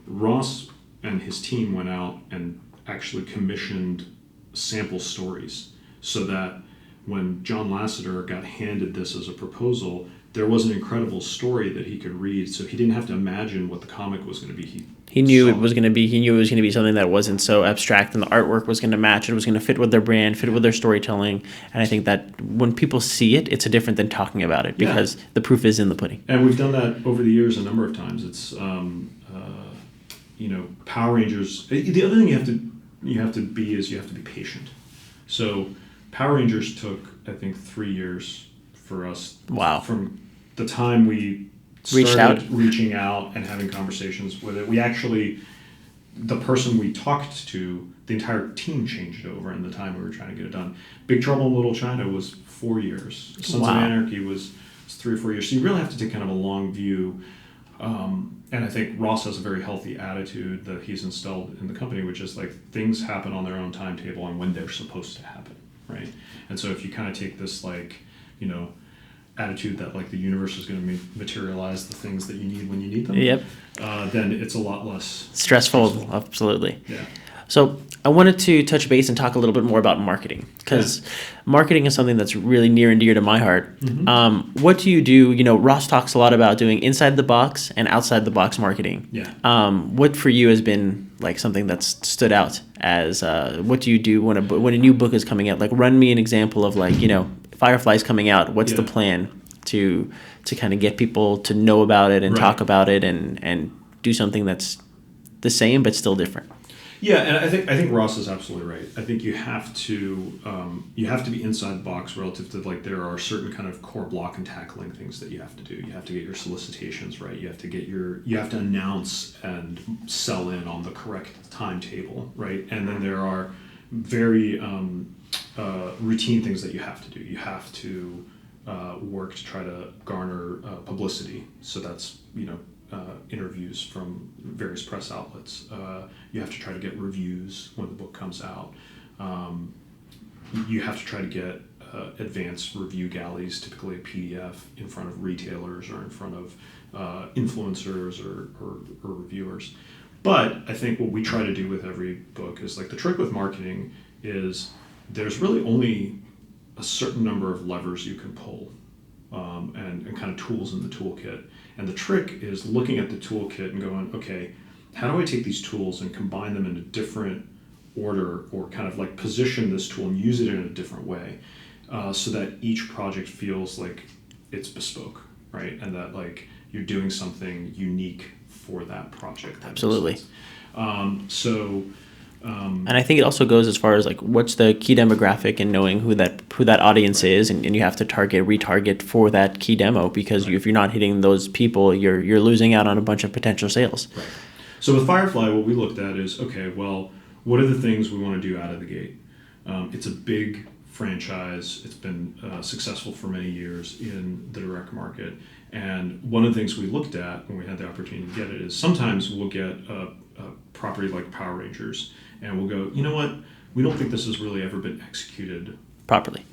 Ross and his team went out and actually commissioned sample stories so that when John Lasseter got handed this as a proposal, there was an incredible story that he could read, so he didn't have to imagine what the comic was going to be. He knew it was going to be something that wasn't so abstract, and the artwork was going to match. It was going to fit with their brand, fit with their storytelling. And I think that when people see it, it's different than talking about it because the proof is in the pudding. And we've done that over the years a number of times. It's Power Rangers. The other thing you have to be patient. So Power Rangers took, I think, 3 years for us. Wow. From the time we started reaching out and having conversations with it. We actually, the person we talked to, the entire team changed over in the time we were trying to get it done. Big Trouble in Little China was 4 years. Sons of Anarchy was 3 or 4 years. So you really have to take kind of a long view. And I think Ross has a very healthy attitude that he's instilled in the company, which is like things happen on their own timetable and when they're supposed to happen, right? And so if you kind of take this attitude that like the universe is going to materialize the things that you need when you need them, then it's a lot less stressful. Absolutely. Yeah. So I wanted to touch base and talk a little bit more about marketing because marketing is something that's really near and dear to my heart. Mm-hmm. What do you do? Ross talks a lot about doing inside the box and outside the box marketing. Yeah. What for you has been like something that's stood out as what do you do when a new book is coming out? Like run me an example of like, Firefly's coming out. What's the plan to kind of get people to know about it and talk about it and do something that's the same but still different? Yeah, and I think Ross is absolutely right. I think you have to be inside the box relative to like there are certain kind of core block and tackling things that you have to do. You have to get your solicitations right. You have to announce and sell in on the correct timetable, right? And then there are very routine things that you have to do. You have to work to try to garner publicity. So that's interviews from various press outlets. You have to try to get reviews when the book comes out. You have to try to get advanced review galleys, typically a PDF, in front of retailers or in front of influencers or reviewers. But I think what we try to do with every book is like the trick with marketing is there's really only a certain number of levers you can pull and kind of tools in the toolkit. And the trick is looking at the toolkit and going, okay, how do I take these tools and combine them in a different order, or kind of like position this tool and use it in a different way, so that each project feels like it's bespoke, right? And that like you're doing something unique for that project. Absolutely. And I think it also goes as far as like what's the key demographic and knowing who that audience is, and you have to retarget for that key demo, because if you're not hitting those people, you're losing out on a bunch of potential sales. Right. So with Firefly, what we looked at is, okay, well, what are the things we want to do out of the gate? It's a big franchise. It's been successful for many years in the direct market. And one of the things we looked at when we had the opportunity to get it is sometimes we'll get a property like Power Rangers, and we'll go, you know what? We don't think this has really ever been executed properly.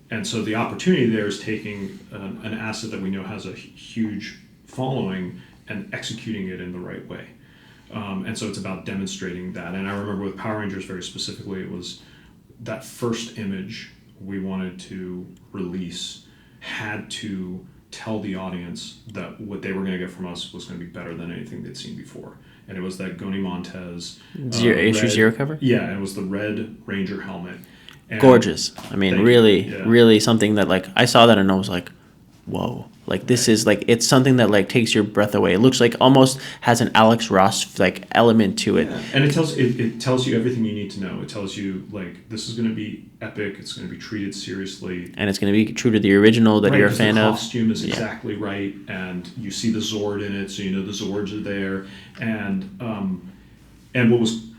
And so the opportunity there is taking an asset that we know has a huge following and executing it in the right way. And so it's about demonstrating that. And I remember with Power Rangers very specifically, it was that first image we wanted to release had to tell the audience that what they were going to get from us was going to be better than anything they'd seen before. And it was that Goni Montez issue zero cover? Yeah, and it was the red Ranger helmet. And gorgeous. I mean, really something that like I saw that and I was like, whoa. Like this is like, it's something that like takes your breath away. It looks like almost has an Alex Ross like element to it. Yeah. And it tells you everything you need to know. It tells you like this is going to be epic. It's going to be treated seriously, and it's going to be true to the original that you're a fan of. The costume is exactly right, and you see the Zord in it, so you know the Zords are there. And what was,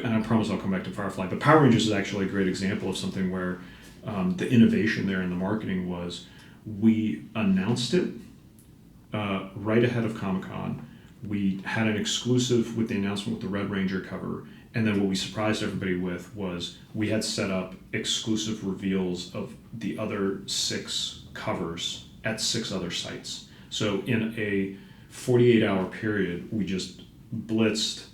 and I promise I'll come back to Firefly, but Power Rangers is actually a great example of something where the innovation there in the marketing was, we announced it right ahead of Comic-Con. We had an exclusive with the announcement with the Red Ranger cover, and then what we surprised everybody with was we had set up exclusive reveals of the other 6 covers at 6 other sites. So in a 48-hour period, we just blitzed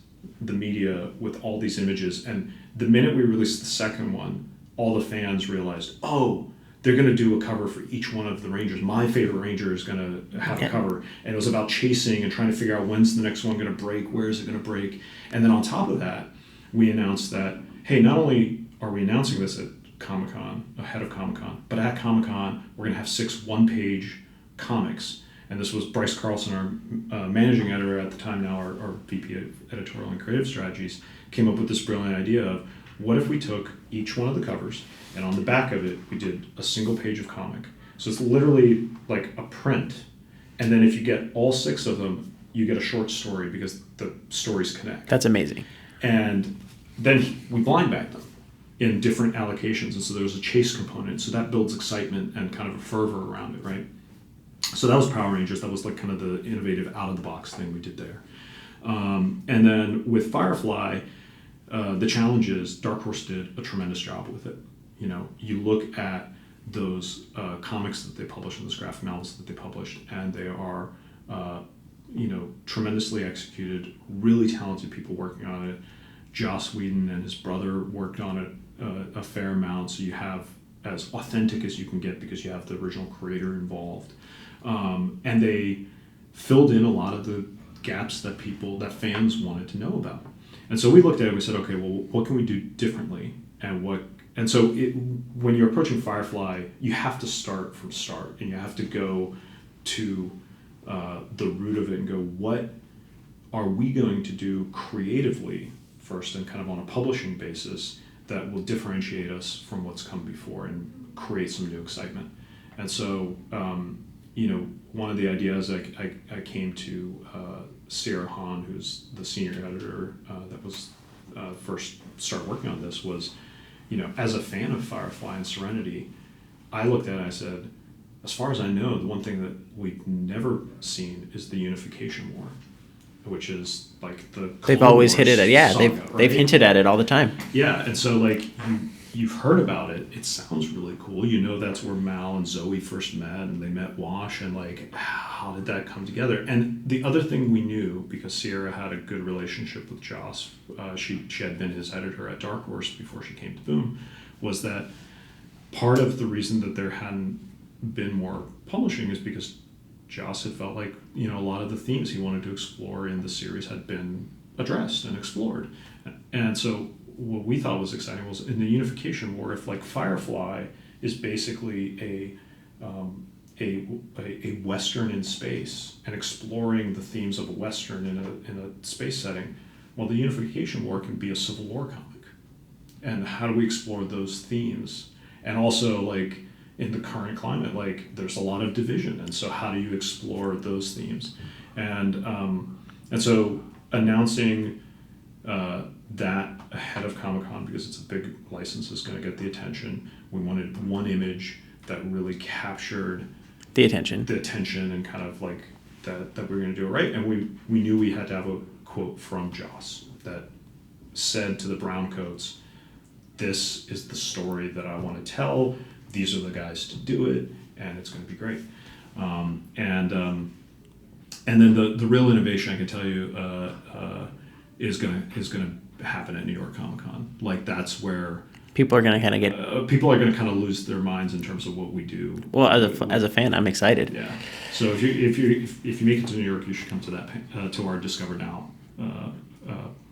the media with all these images, and the minute we released the second one, all the fans realized, oh, they're going to do a cover for each one of the Rangers. My favorite Ranger is going to have a cover. And it was about chasing and trying to figure out when's the next one going to break, where is it going to break. And then on top of that, we announced that, hey, not only are we announcing this at Comic-Con, ahead of Comic-Con, but at Comic-Con, we're going to have 6 one-page comics. And this was Bryce Carlson, our managing editor at the time, now our VP of Editorial and Creative Strategies, came up with this brilliant idea of, what if we took each one of the covers, and on the back of it, we did a single page of comic. So it's literally like a print. And then if you get all 6 of them, you get a short story because the stories connect. That's amazing. And then we blind bag them in different allocations. And so there's a chase component. So that builds excitement and kind of a fervor around it, right? So that was Power Rangers. That was like kind of the innovative out-of-the-box thing we did there. And then with Firefly, the challenge is Dark Horse did a tremendous job with it. You know, you look at those comics that they published and those graphic novels that they published, and they are, tremendously executed, really talented people working on it. Joss Whedon and his brother worked on it a fair amount, so you have as authentic as you can get because you have the original creator involved. And they filled in a lot of the gaps that fans wanted to know about. And so we looked at it and we said, okay, well, what can we do differently? And so when you're approaching Firefly, you have to start from start, and you have to go to the root of it and go, what are we going to do creatively first and kind of on a publishing basis that will differentiate us from what's come before and create some new excitement? And so, one of the ideas I came to Sierra Hahn, who's the senior editor that was first started working on this, was, as a fan of Firefly and Serenity, I looked at it and I said, as far as I know, the one thing that we've never seen is the Unification War, which is like the they've always hit it. They've hinted at it all the time. Yeah, and so like you've heard about it. It sounds really cool. That's where Mal and Zoe first met, and they met Wash, and like, how did that come together? And the other thing we knew, because Sierra had a good relationship with Joss, she had been his editor at Dark Horse before she came to Boom, was that part of the reason that there hadn't been more publishing is because Joss had felt like, a lot of the themes he wanted to explore in the series had been addressed and explored. And so what we thought was exciting was in the Unification War, if like Firefly is basically a Western in space and exploring the themes of a Western in a space setting, well, the Unification War can be a Civil War comic. And how do we explore those themes? And also, like, in the current climate, like, there's a lot of division. And so how do you explore those themes? And so announcing that ahead of Comic-Con, because it's a big license, is going to get the attention. We wanted one image that really captured the attention and kind of like that we were going to do it right. And we knew we had to have a quote from Joss that said to the Browncoats, this is the story that I want to tell. These are the guys to do it, and it's going to be great. And then the real innovation, I can tell you, is going to happen at New York Comic Con. Like, that's where people are going to kind of get people are going to kind of lose their minds in terms of what we do. Well, as a fan, I'm excited. Yeah. So if you make it to New York, you should come to that to our Discover Now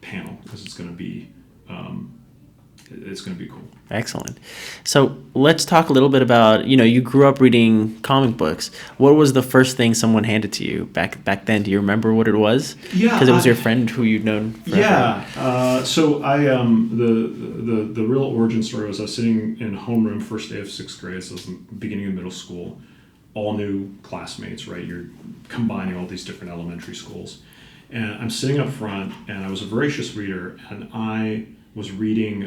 panel, because it's going to be cool. Excellent. So let's talk a little bit about, you grew up reading comic books. What was the first thing someone handed to you back then? Do you remember what it was? Yeah. Because it was your friend who you'd known forever. Yeah. So I the real origin story was I was sitting in homeroom first day of sixth grade, so it was the beginning of middle school, all new classmates, right? You're combining all these different elementary schools. And I'm sitting up front, and I was a voracious reader, and I was reading,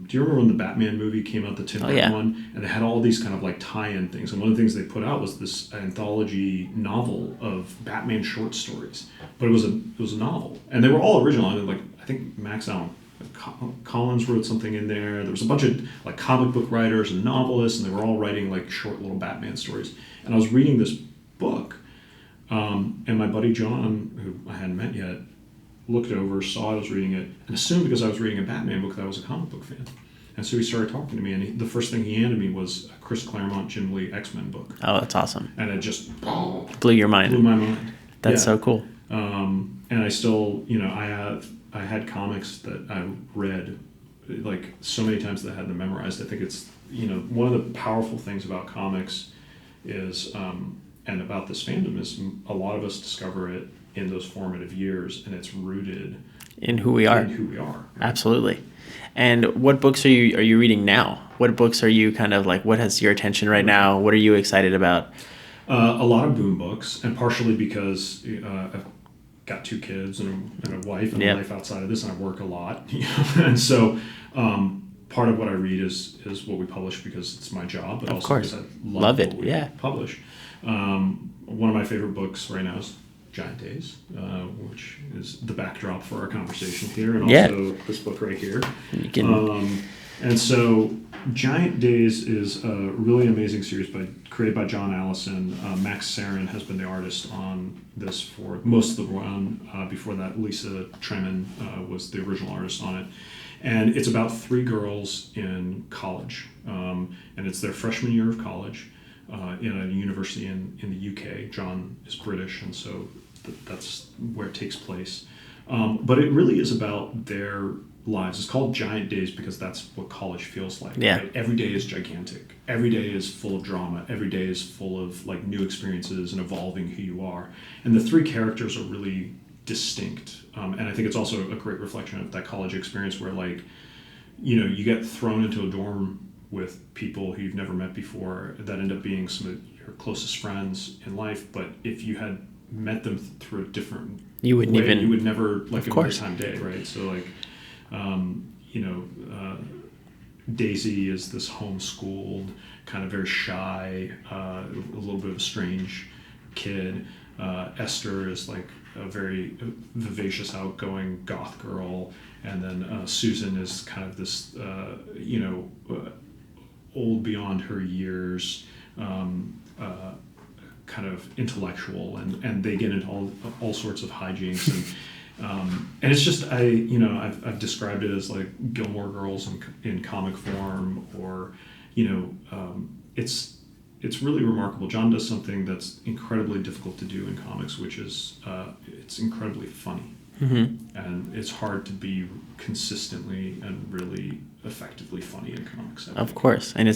do you remember when the Batman movie came out, the Tim Burton one? And they had all these kind of like tie-in things. And one of the things they put out was this anthology novel of Batman short stories. But it was a novel. And they were all original. And like, I think Max Allan Collins wrote something in there. There was a bunch of like comic book writers and novelists, and they were all writing like short little Batman stories. And I was reading this book, and my buddy John, who I hadn't met yet, looked over, saw I was reading it, and assumed because I was reading a Batman book that I was a comic book fan. And so he started talking to me, and the first thing he handed me was a Chris Claremont, Jim Lee X-Men book. Oh, that's awesome. And it just blew your mind. Blew my mind. That's so cool. And I still, I had comics that I read like so many times that I had them memorized. I think it's, one of the powerful things about comics is, and about this fandom is a lot of us discover it in those formative years, and it's rooted in who we are. Right? Absolutely. And what books are you reading now? What books are you kind of like, what has your attention right now? What are you excited about? A lot of boom books, and partially because I've got 2 kids and a wife and a life outside of this, and I work a lot. And so part of what I read is what we publish because it's my job, but also because I love it. What we publish. One of my favorite books right now is Giant Days, which is the backdrop for our conversation here, and also this book right here. And so Giant Days is a really amazing series created by John Allison. Max Sarin has been the artist on this for most of the run. Before that, Lisa Tremin was the original artist on it. And it's about 3 girls in college, and it's their freshman year of college in a university in the UK. John is British, and so that's where it takes place. But it really is about their lives. It's called Giant Days because that's what college feels like. Yeah. Right? Every day is gigantic. Every day is full of drama. Every day is full of like new experiences and evolving who you are. And the 3 characters are really distinct. And I think it's also a great reflection of that college experience where like, you get thrown into a dorm with people who you've never met before that end up being some of your closest friends in life. But if you had met them through a different you would never like a time day, right? So like, Daisy is this homeschooled, kind of very shy, a little bit of a strange kid. Esther is like a very vivacious, outgoing goth girl, and then Susan is kind of this, old beyond her years, kind of intellectual, and they get into all sorts of hijinks, and it's just I've described it as like Gilmore Girls in comic form, or it's really remarkable. John does something that's incredibly difficult to do in comics, which is it's incredibly funny. And it's hard to be consistently and really effectively funny in comics. Of course, and I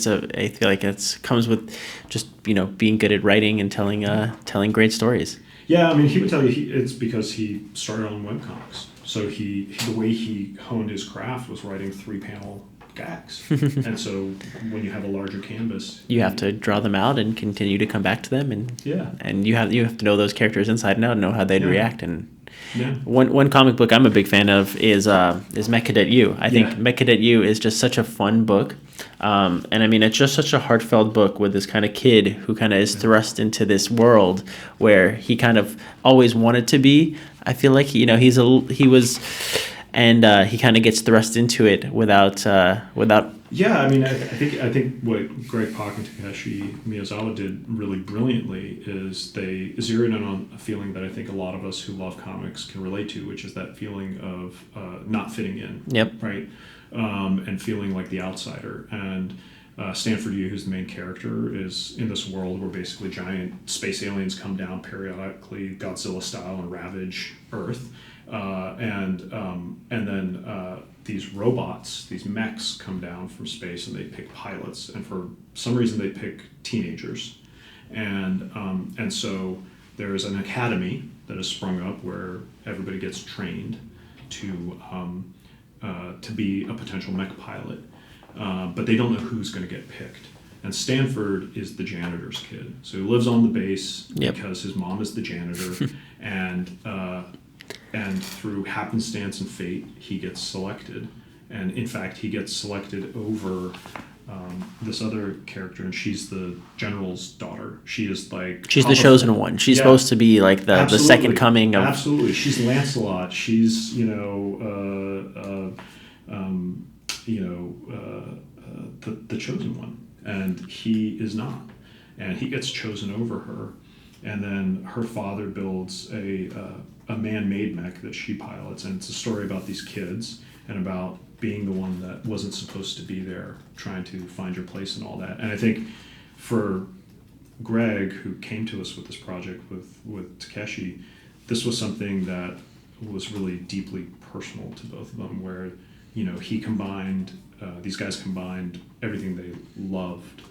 feel like it's comes with just being good at writing and telling great stories. Yeah, I mean, he would tell you it's because he started on webcomics. So the way he honed his craft was writing 3-panel gags. And so when you have a larger canvas, you have to draw them out and continue to come back to them, and you have to know those characters inside and out, and know how they'd react. And one comic book I'm a big fan of is Mech Cadet U. I think Mech Cadet U is just such a fun book. And I mean, it's just such a heartfelt book with this kind of kid who kind of is thrust into this world where he kind of always wanted to be. I feel like he kind of gets thrust into it without. Yeah, I mean, I think what Greg Pak and Takeshi Miyazawa did really brilliantly is they zeroed in on a feeling that I think a lot of us who love comics can relate to, which is that feeling of not fitting in. Yep. Right. And feeling like the outsider. And Stanford Yu, who's the main character, is in this world where basically giant space aliens come down periodically, Godzilla style, and ravage Earth. And then these robots, these mechs, come down from space and they pick pilots. And for some reason, they pick teenagers. And so there's an academy that has sprung up where everybody gets trained to be a potential mech pilot, but they don't know who's going to get picked. And Stanford is the janitor's kid, so he lives on the base because his mom is the janitor, and through happenstance and fate, he gets selected. And in fact, he gets selected over this other character, and she's the general's daughter. She's the chosen one. She's supposed to be like the second coming of. Absolutely, she's Lancelot. She's the chosen one, and he is not, and he gets chosen over her. And then her father builds a man-made mech that she pilots, and it's a story about these kids and about being the one that wasn't supposed to be there, trying to find your place and all that. And I think for Greg, who came to us with this project with Takeshi, this was something that was really deeply personal to both of them, where these guys combined everything they loved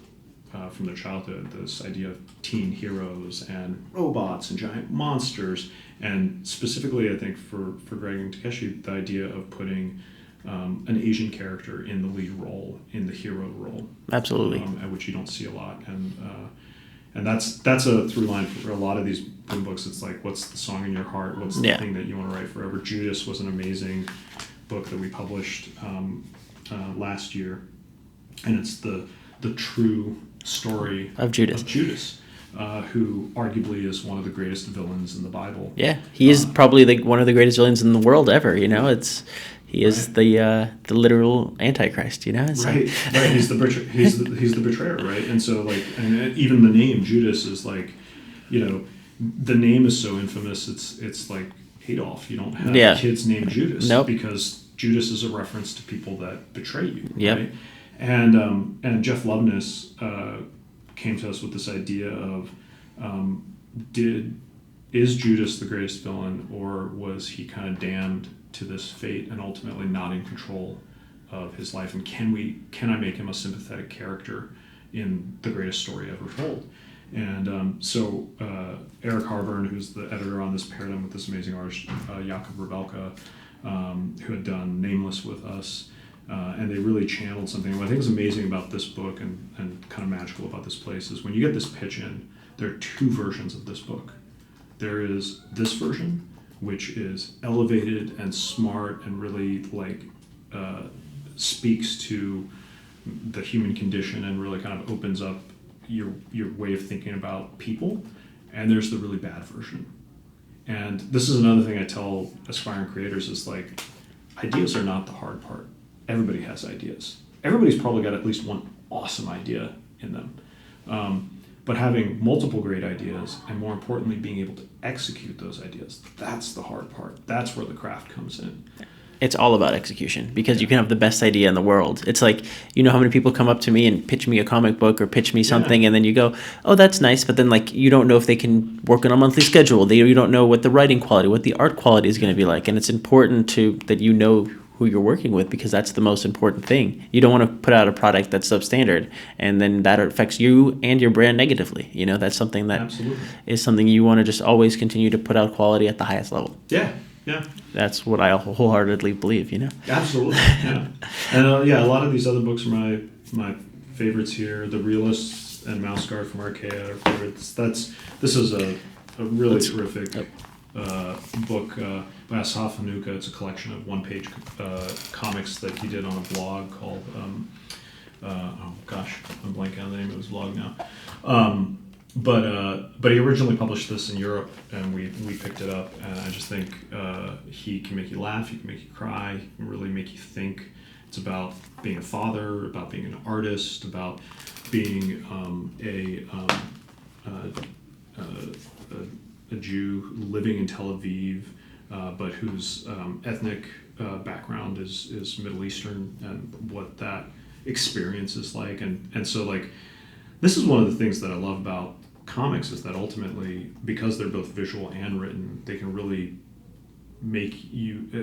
from their childhood, this idea of teen heroes and robots and giant monsters, and specifically, I think for Greg and Takeshi, the idea of putting an Asian character in the lead role, in the hero role. Absolutely. Which you don't see a lot, and that's a through line for a lot of these boom books. It's like, what's the song in your heart? What's the thing that you want to write forever? Judas was an amazing book that we published last year, and it's the true story of Judas, who arguably is one of the greatest villains in the Bible. Yeah, he is probably one of the greatest villains in the world ever. He is the literal Antichrist. It's right. He's the betrayer, right? And so and even the name Judas is the name is so infamous. It's like Adolf. You don't have kids named Judas because Judas is a reference to people that betray you. Yep. Right? And Jeff Loveness came to us with this idea of is Judas the greatest villain, or was he kind of damned to this fate and ultimately not in control of his life? And can I make him a sympathetic character in the greatest story ever told? And so Eric Harburn, who's the editor on this, paired him with this amazing artist, Jakub Rebelka, who had done Nameless with us. And they really channeled something. What I think is amazing about this book and kind of magical about this place is when you get this pitch in, there are two versions of this book. There is this version, which is elevated and smart and really speaks to the human condition and really kind of opens up your way of thinking about people. And there's the really bad version. And this is another thing I tell aspiring creators is ideas are not the hard part. Everybody has ideas. Everybody's probably got at least one awesome idea in them. But having multiple great ideas, and more importantly, being able to execute those ideas, that's the hard part. That's where the craft comes in. It's all about execution, because you can have the best idea in the world. It's like, you know how many people come up to me and pitch me a comic book or pitch me something, and then you go, oh, that's nice, but then like you don't know if they can work on a monthly schedule. You don't know what the writing quality, what the art quality is going to be like, and it's important that you know who you're working with, because that's the most important thing. You don't want to put out a product that's substandard, and then that affects you and your brand negatively. That's something that Absolutely. is something you want to just always continue to put out quality at the highest level. Yeah. Yeah. That's what I wholeheartedly believe, Absolutely, yeah. And a lot of these other books are my favorites here. The Realists and Mouse Guard from Archaea are favorites. This is a really terrific book by Asaf Hanuka. It's a collection of one-page comics that he did on a blog called, I'm blanking on the name of his blog now. But he originally published this in Europe, and we picked it up, and I just think he can make you laugh, he can make you cry, he can really make you think. It's about being a father, about being an artist, about being a Jew living in Tel Aviv, but whose ethnic background is Middle Eastern, and what that experience is like. And so, like, this is one of the things that I love about comics, is that ultimately, because they're both visual and written, they can really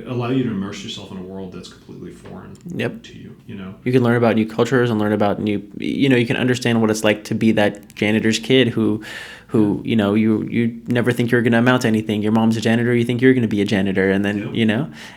allow you to immerse yourself in a world that's completely foreign to you. You can learn about new cultures and learn about you can understand what it's like to be that janitor's kid who you never think you're going to amount to anything. Your mom's a janitor, you think you're going to be a janitor, and then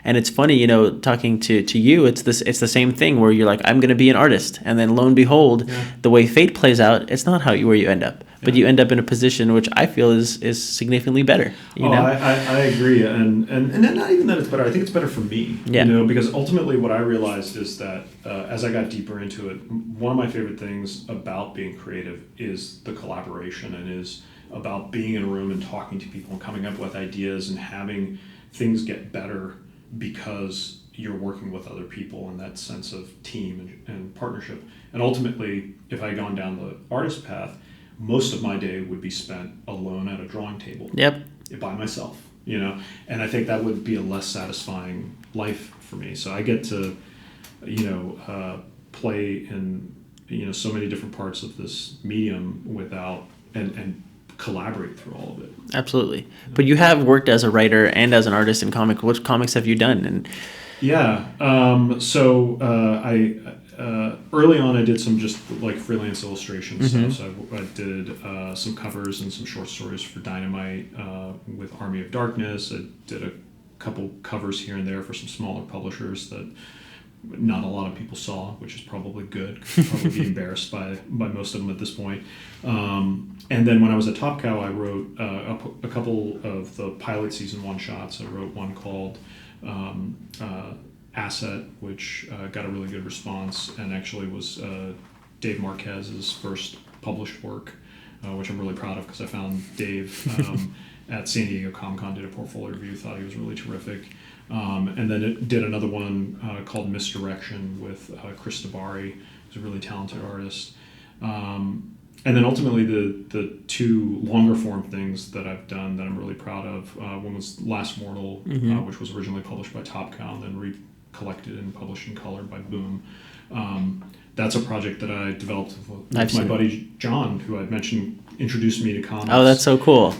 and it's funny, talking to you, it's the same thing where you're like, I'm going to be an artist, and then lo and behold, the way fate plays out, it's not where you end up. But you end up in a position which I feel is significantly better. I agree, and not even that it's better. I think it's better for me. Because ultimately, what I realized is that as I got deeper into it, one of my favorite things about being creative is the collaboration, and is about being in a room and talking to people and coming up with ideas and having things get better because you're working with other people, and that sense of team and partnership. And ultimately, if I had gone down the artist path, most of my day would be spent alone at a drawing table. By myself, and I think that would be a less satisfying life for me. So I get to, play in, so many different parts of this medium and collaborate through all of it. Absolutely. But you have worked as a writer and as an artist in comics. Which comics have you done? And I early on I did some just like freelance illustration stuff. So I did some covers and some short stories for Dynamite with Army of Darkness. I did a couple covers here and there for some smaller publishers that not a lot of people saw, which is probably good. I'd probably be embarrassed by most of them at this point. And then when I was at Top Cow, I wrote a couple of the pilot season one-shots. I wrote one called Asset, which got a really good response, and actually was Dave Marquez's first published work, which I'm really proud of, because I found Dave at San Diego Comic-Con, did a portfolio review, thought he was really terrific. And then it did another one called Misdirection with Chris Tabari, who's a really talented artist. And then ultimately the two longer form things that I've done that I'm really proud of, one was Last Mortal, which was originally published by Top Cow and then recollected and published in color by Boom. That's a project that I developed with my buddy John, who I mentioned introduced me to comics. Oh, that's so cool.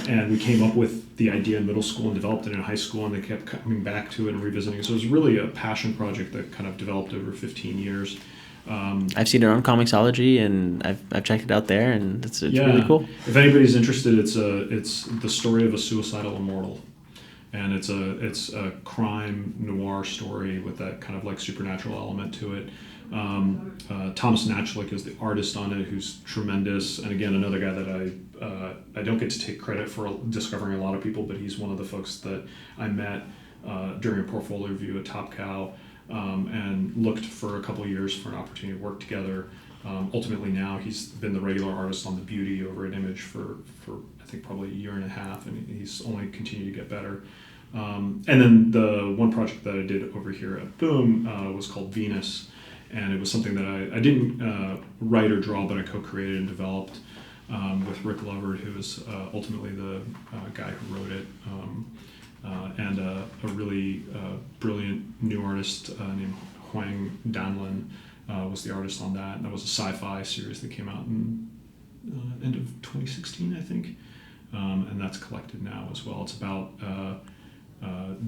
And we came up with the idea in middle school and developed it in high school, and they kept coming back to it and revisiting it. So it was really a passion project that kind of developed over 15 years. I've seen it on Comixology, and I've checked it out there, and it's really cool. If anybody's interested, it's the story of a suicidal immortal, and it's a crime noir story with that kind of like supernatural element to it. Thomas Nachlik is the artist on it, who's tremendous, and again another guy that I don't get to take credit for discovering a lot of people, but he's one of the folks that I met during a portfolio review at Top Cow. And looked for a couple years for an opportunity to work together. Ultimately now he's been the regular artist on The Beauty over at Image for I think probably a year and a half, and he's only continued to get better. And then the one project that I did over here at Boom was called Venus, and it was something that I didn't write or draw, but I co-created and developed with Rick Lovard, who is ultimately the guy who wrote it. and a really brilliant new artist named Huang Danlin was the artist on that. And that was a sci-fi series that came out in end of 2016, I think. And that's collected now as well. It's about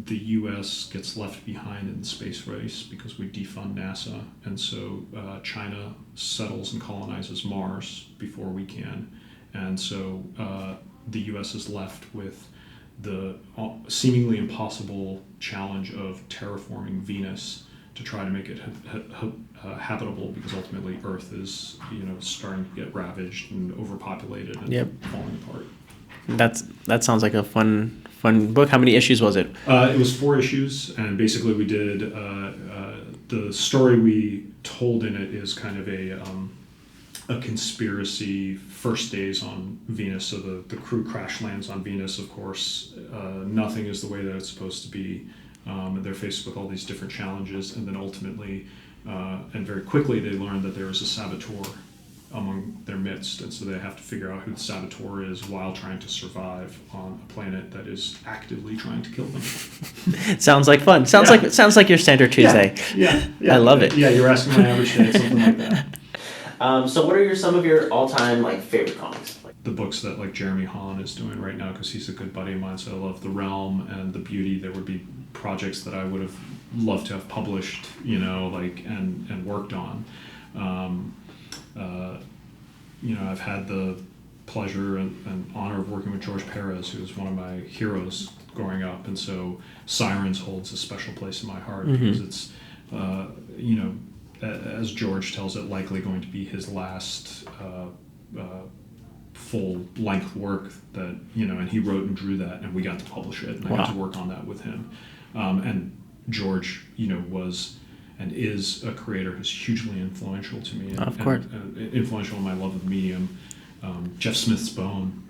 the U.S. gets left behind in the space race because we defund NASA, and so China settles and colonizes Mars before we can, and so the U.S. is left with the seemingly impossible challenge of terraforming Venus to try to make it habitable, because ultimately Earth is starting to get ravaged and overpopulated and falling apart. That sounds like a fun book. How many issues was it? It was 4 issues, and basically we did the story we told in it is kind of a conspiracy first days on Venus. So the crew crash lands on Venus. Of course, nothing is the way that it's supposed to be. And they're faced with all these different challenges, and then ultimately and very quickly they learn that there is a saboteur among their midst, and so they have to figure out who the saboteur is while trying to survive on a planet that is actively trying to kill them. Sounds like fun. Sounds like your standard Tuesday. Yeah. I love it. Yeah, you're asking my average day, something like that. So what are some of your all-time favorite comics? The books that Jeremy Hahn is doing right now, because he's a good buddy of mine, so I love The Realm and The Beauty. There would be projects that I would have loved to have published, and worked on. I've had the pleasure and honor of working with George Perez, who was one of my heroes growing up, and so Sirens holds a special place in my heart because it's, as George tells it, likely going to be his last full-length work that, and he wrote and drew that, and we got to publish it, and I got to work on that with him. And George, was and is a creator who's hugely influential to me. Of course. And influential in my love of the medium. Jeff Smith's Bone,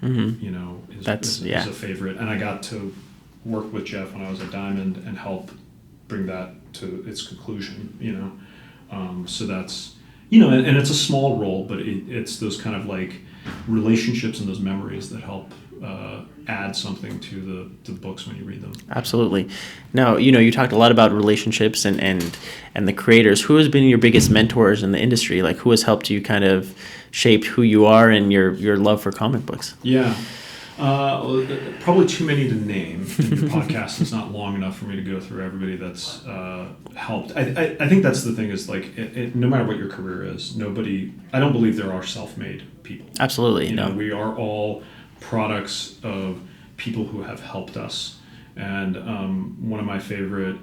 is a favorite. And I got to work with Jeff when I was at Diamond and help bring that to its conclusion, So that's, and it's a small role, but it's those kind of relationships and those memories that help add something to the books when you read them. Absolutely. Now, you talked a lot about relationships and the creators. Who has been your biggest mentors in the industry? Who has helped you kind of shape who you are and your love for comic books? Yeah. Probably too many to name. The podcast is not long enough for me to go through everybody that's helped. I think that's the thing is no matter what your career is, I don't believe there are self-made people. Absolutely. We are all products of people who have helped us. And one of my favorite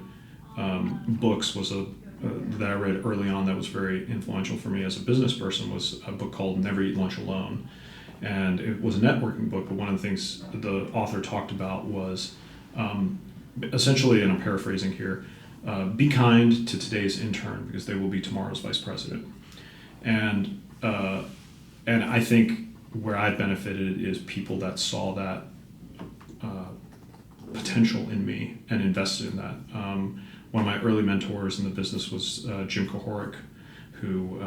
books was that I read early on that was very influential for me as a business person was a book called Never Eat Lunch Alone. And it was a networking book, but one of the things the author talked about was essentially, and I'm paraphrasing here, be kind to today's intern because they will be tomorrow's vice president. And I think where I benefited is people that saw that potential in me and invested in that. One of my early mentors in the business was Jim Kohoric, who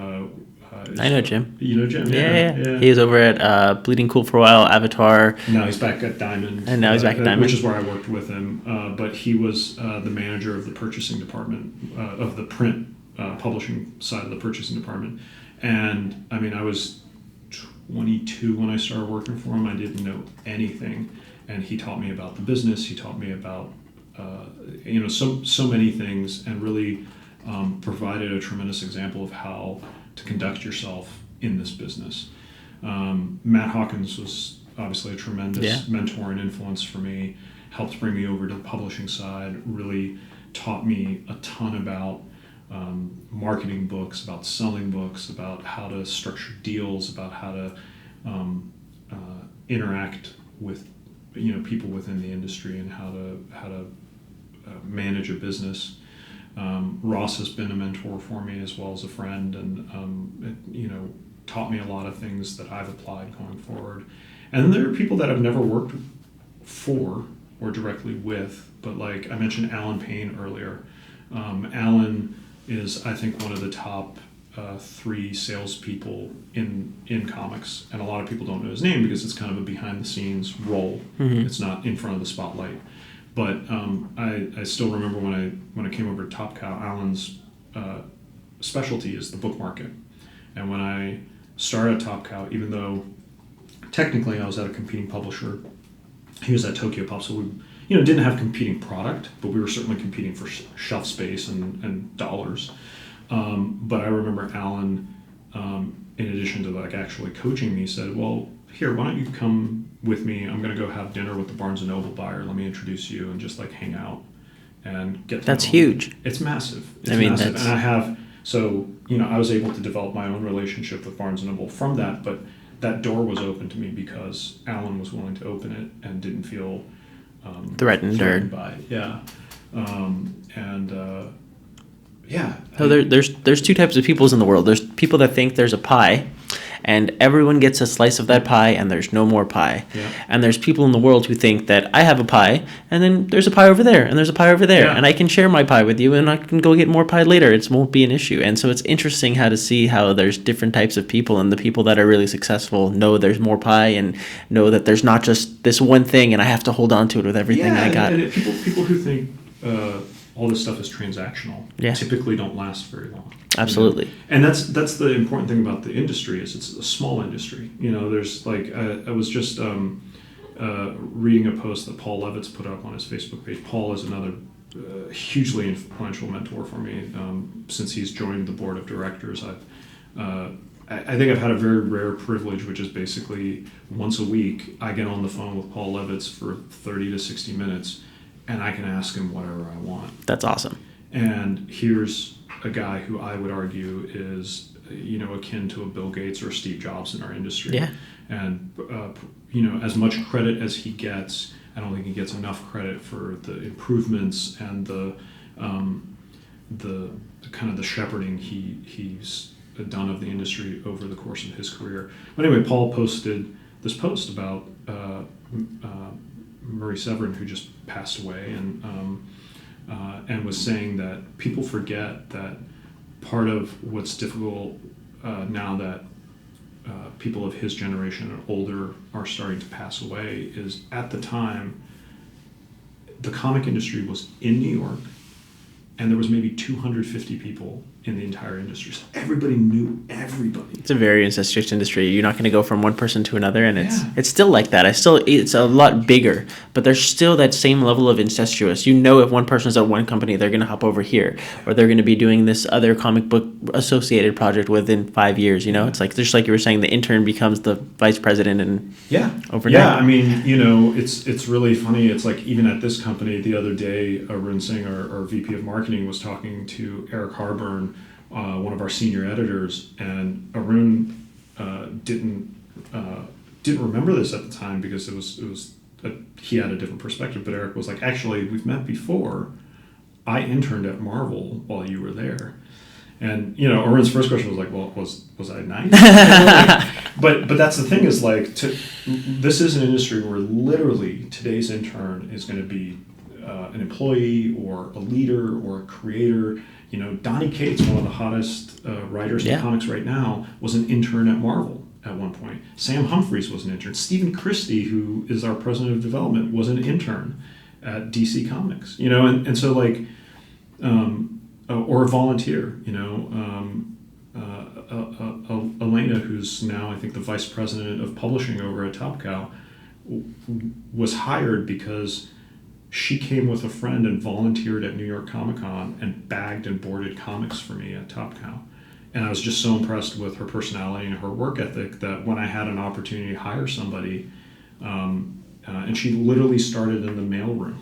I know Jim. You know Jim? Yeah. He was over at Bleeding Cool for a while, Avatar. Now he's back at Diamond. And now he's back at Diamond. Which is where I worked with him. But he was the manager of the purchasing department, of the print publishing side of the purchasing department. And I was 22 when I started working for him. I didn't know anything. And he taught me about the business. He taught me about, so many things, and really provided a tremendous example of how to conduct yourself in this business. Matt Hawkins was obviously a tremendous mentor and influence for me, helped bring me over to the publishing side, really taught me a ton about marketing books, about selling books, about how to structure deals, about how to interact with people within the industry, and how to manage a business. Ross has been a mentor for me as well as a friend, and it, taught me a lot of things that I've applied going forward. And then there are people that I've never worked for or directly with, but like I mentioned Alan Payne earlier. Alan is, I think, one of the top 3 salespeople in comics, and a lot of people don't know his name because it's kind of a behind-the-scenes role. Mm-hmm. It's not in front of the spotlight. But I still remember when I came over to Top Cow, Alan's specialty is the book market. And when I started at Top Cow, even though technically I was at a competing publisher, he was at Tokyo Pop, so we didn't have competing product, but we were certainly competing for shelf space and dollars. But I remember Alan, in addition to like actually coaching me, said, well, here, why don't you come with me? I'm going to go have dinner with the Barnes & Noble buyer. Let me introduce you and just like hang out and get to That's know huge. him. It's massive. It's massive. And I have, so, I was able to develop my own relationship with Barnes & Noble from that, but that door was open to me because Alan was willing to open it and didn't feel threatened by it. Yeah. Yeah. So there's two types of peoples in the world. There's people that think there's a pie, and everyone gets a slice of that pie, and there's no more pie. Yeah. And there's people in the world who think that I have a pie, and then there's a pie over there, and there's a pie over there, Yeah. and I can share my pie with you, and I can go get more pie later. It won't be an issue. And so it's interesting how to see how there's different types of people, and the people that are really successful know there's more pie and know that there's not just this one thing, and I have to hold on to it with everything I got. And people who think all this stuff is transactional typically don't last very long. Absolutely. And that's the important thing about the industry is it's a small industry. There's like I was just reading a post that Paul Levitz put up on his Facebook page. Paul is another hugely influential mentor for me since he's joined the board of directors. I think I've had a very rare privilege, which is basically once a week I get on the phone with Paul Levitz for 30 to 60 minutes and I can ask him whatever I want. That's awesome. And here's a guy who I would argue is, akin to a Bill Gates or Steve Jobs in our industry. Yeah. And, as much credit as he gets, I don't think he gets enough credit for the improvements and the kind of the shepherding he's done of the industry over the course of his career. But anyway, Paul posted this post about Murray Severin, who just passed away, and was saying that people forget that part of what's difficult now that people of his generation and older are starting to pass away is at the time the comic industry was in New York and there was maybe 250 people in the entire industry. So everybody knew everybody. It's a very incestuous industry. You're not going to go from one person to another, and it's still like that. It's a lot bigger, but there's still that same level of incestuous. If one person's at one company, they're going to hop over here, or they're going to be doing this other comic book associated project within 5 years. It's like just like you were saying, the intern becomes the vice president, and overnight. Yeah. I mean, it's really funny. It's like even at this company the other day, Arun Singh, our VP of marketing, was talking to Eric Harburn, one of our senior editors, and Arun didn't remember this at the time because he had a different perspective. But Eric was like, actually, we've met before. I interned at Marvel while you were there, and Arun's first question was like, well, was I nice? But that's the thing is like, this is an industry where literally today's intern is going to be an employee or a leader or a creator. Donnie Cates, one of the hottest writers in comics right now, was an intern at Marvel at one point. Sam Humphries was an intern. Stephen Christie, who is our president of development, was an intern at DC Comics. And so like, or a volunteer. Elena, who's now I think the vice president of publishing over at Top Cow, was hired because she came with a friend and volunteered at New York Comic Con and bagged and boarded comics for me at Top Cow. And I was just so impressed with her personality and her work ethic that when I had an opportunity to hire somebody, and she literally started in the mailroom.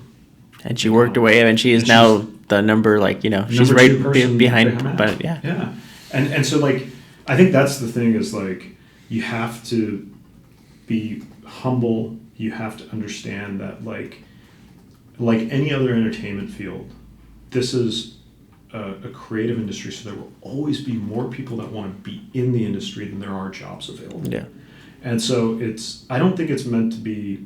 And she worked away, and she is now the number, she's right behind. But yeah. Yeah. And so, like, I think that's the thing is, like, you have to be humble. You have to understand that, like any other entertainment field, this is a creative industry, so there will always be more people that want to be in the industry than there are jobs available. Yeah. And so I don't think it's meant to be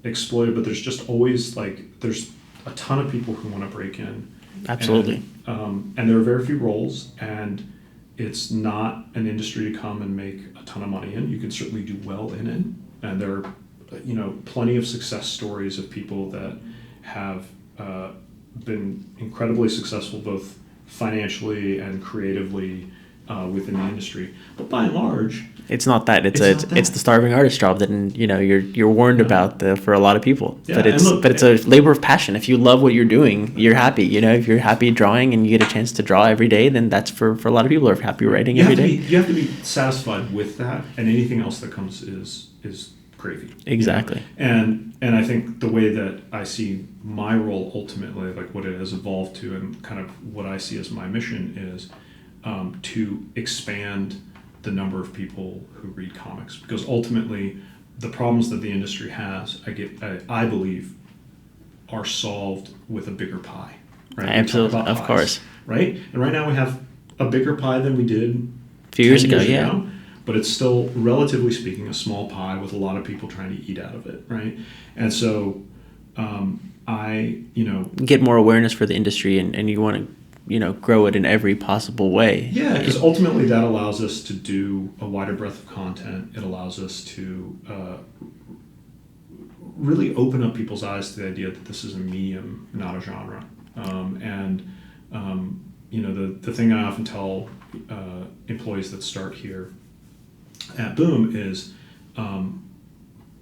exploited, but there's just always there's a ton of people who want to break in. Absolutely. And there are very few roles, and it's not an industry to come and make a ton of money in. You can certainly do well in it, and there are plenty of success stories of people that have been incredibly successful both financially and creatively within the industry. But by and large, it's not that. It's not the starving artist job that you're warned about for a lot of people. Yeah, but it's a labor of passion. If you love what you're doing, you're happy. If you're happy drawing and you get a chance to draw every day, then that's for a lot of people. Or if happy writing every day. You have to be satisfied with that, and anything else that comes is gravy. Exactly. And I think the way that I see my role ultimately, like what it has evolved to, and kind of what I see as my mission is to expand the number of people who read comics, because ultimately the problems that the industry has, I believe, are solved with a bigger pie. Right? Absolutely, of course. Right, and right now we have a bigger pie than we did a few years ago. But it's still, relatively speaking, a small pie with a lot of people trying to eat out of it, right? And so, get more awareness for the industry, and you want to, grow it in every possible way. Yeah, because ultimately that allows us to do a wider breadth of content. It allows us to really open up people's eyes to the idea that this is a medium, not a genre. The thing I often tell employees that start here at Boom is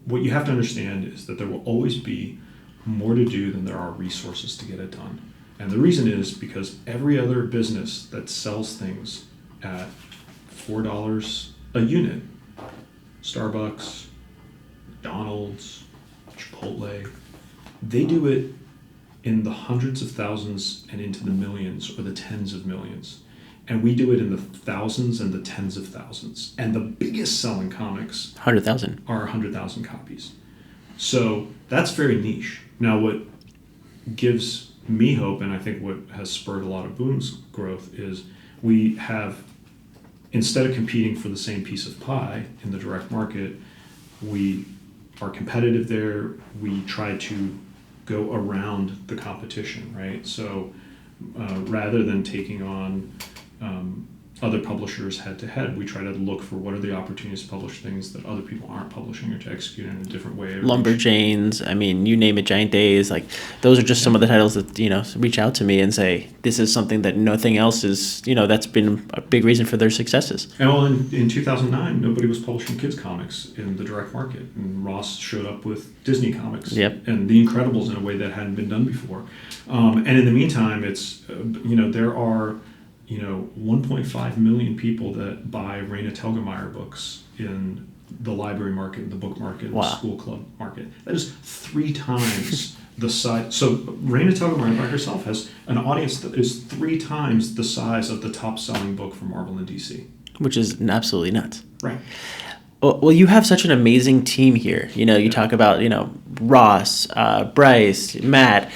what you have to understand is that there will always be more to do than there are resources to get it done. And the reason is because every other business that sells things at $4 a unit, Starbucks, McDonald's, Chipotle, they do it in the hundreds of thousands and into the millions or the tens of millions. And we do it in the thousands and the tens of thousands. And the biggest selling comics 100,000 are 100,000 copies. So that's very niche. Now, what gives me hope, and I think what has spurred a lot of Boom's growth, is we have, instead of competing for the same piece of pie in the direct market, we are competitive there. We try to go around the competition, right? So rather than taking on other publishers head to head, we try to look for what are the opportunities to publish things that other people aren't publishing, or to execute in a different way. Lumberjanes, you name it, Giant Days, those are just some of the titles that reach out to me and say this is something that nothing else is, that's been a big reason for their successes. And well, in 2009, nobody was publishing kids comics in the direct market, and Ross showed up with Disney comics. Yep. And The Incredibles in a way that hadn't been done before. And in the meantime, it's there are 1.5 million people that buy Raina Telgemeier books in the library market, in the book market, in the school club market. That is 3 times the size. So Raina Telgemeier by herself has an audience that is 3 times the size of the top-selling book from Marvel and DC. Which is absolutely nuts. Right. Well, you have such an amazing team here. You talk about, Ross, Bryce, Matt.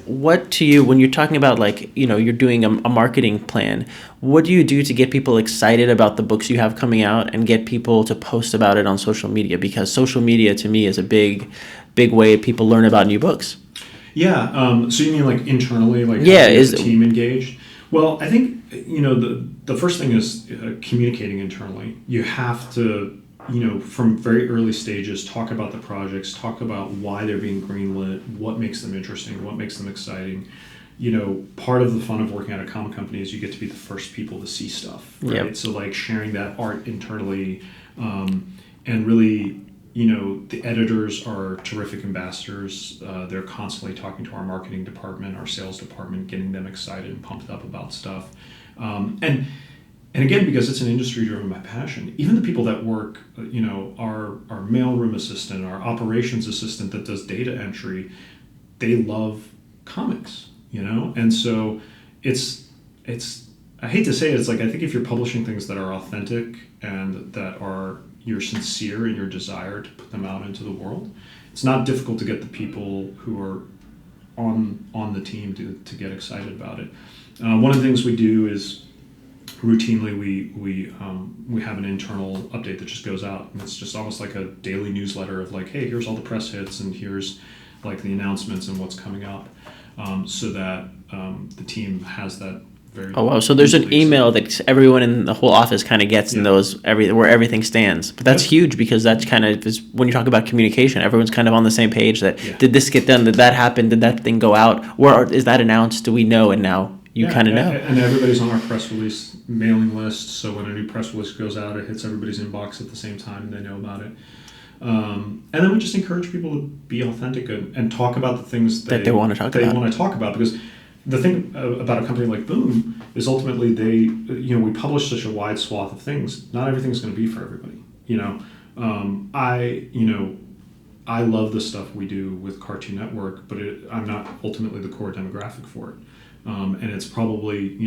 What to you, when you're talking about you're doing a marketing plan, what do you do to get people excited about the books you have coming out and get people to post about it on social media? Because social media to me is a big way people learn about new books. Yeah. So you mean internally, is the team engaged? Well, I think, the first thing is communicating internally. You have to, from very early stages, talk about the projects, talk about why they're being greenlit, what makes them interesting, what makes them exciting. Part of the fun of working at a comic company is you get to be the first people to see stuff, right? Yep. So sharing that art internally, and really, the editors are terrific ambassadors. They're constantly talking to our marketing department, our sales department, getting them excited and pumped up about stuff. And again, because it's an industry driven by passion, even the people that work, our mailroom assistant, our operations assistant that does data entry, they love comics, And so it's I hate to say it, I think if you're publishing things that are authentic and that you're sincere in your desire to put them out into the world, it's not difficult to get the people who are on the team to get excited about it. One of the things we do is routinely we have an internal update that just goes out, and it's just almost like a daily newsletter of hey, here's all the press hits, and here's the announcements and what's coming up, so that the team has that very. Oh wow! So there's an easily email that everyone in the whole office kind of gets, and Yeah. knows where everything stands. But that's Yep. huge, because that's kind of is when you talk about communication, everyone's kind of on the same page. That Yeah. did this get done? Did that happen? Did that thing go out? Where is that announced? Do we know? And now you kind of know. And everybody's on our press release mailing list, so when a new press release goes out, it hits everybody's inbox at the same time, and they know about it. And then we just encourage people to be authentic and talk about the things That they want to talk about. They want to talk about, because the thing about a company like Boom is ultimately we publish such a wide swath of things. Not everything's going to be for everybody. I love the stuff we do with Cartoon Network, but I'm not ultimately the core demographic for it. And it's probably,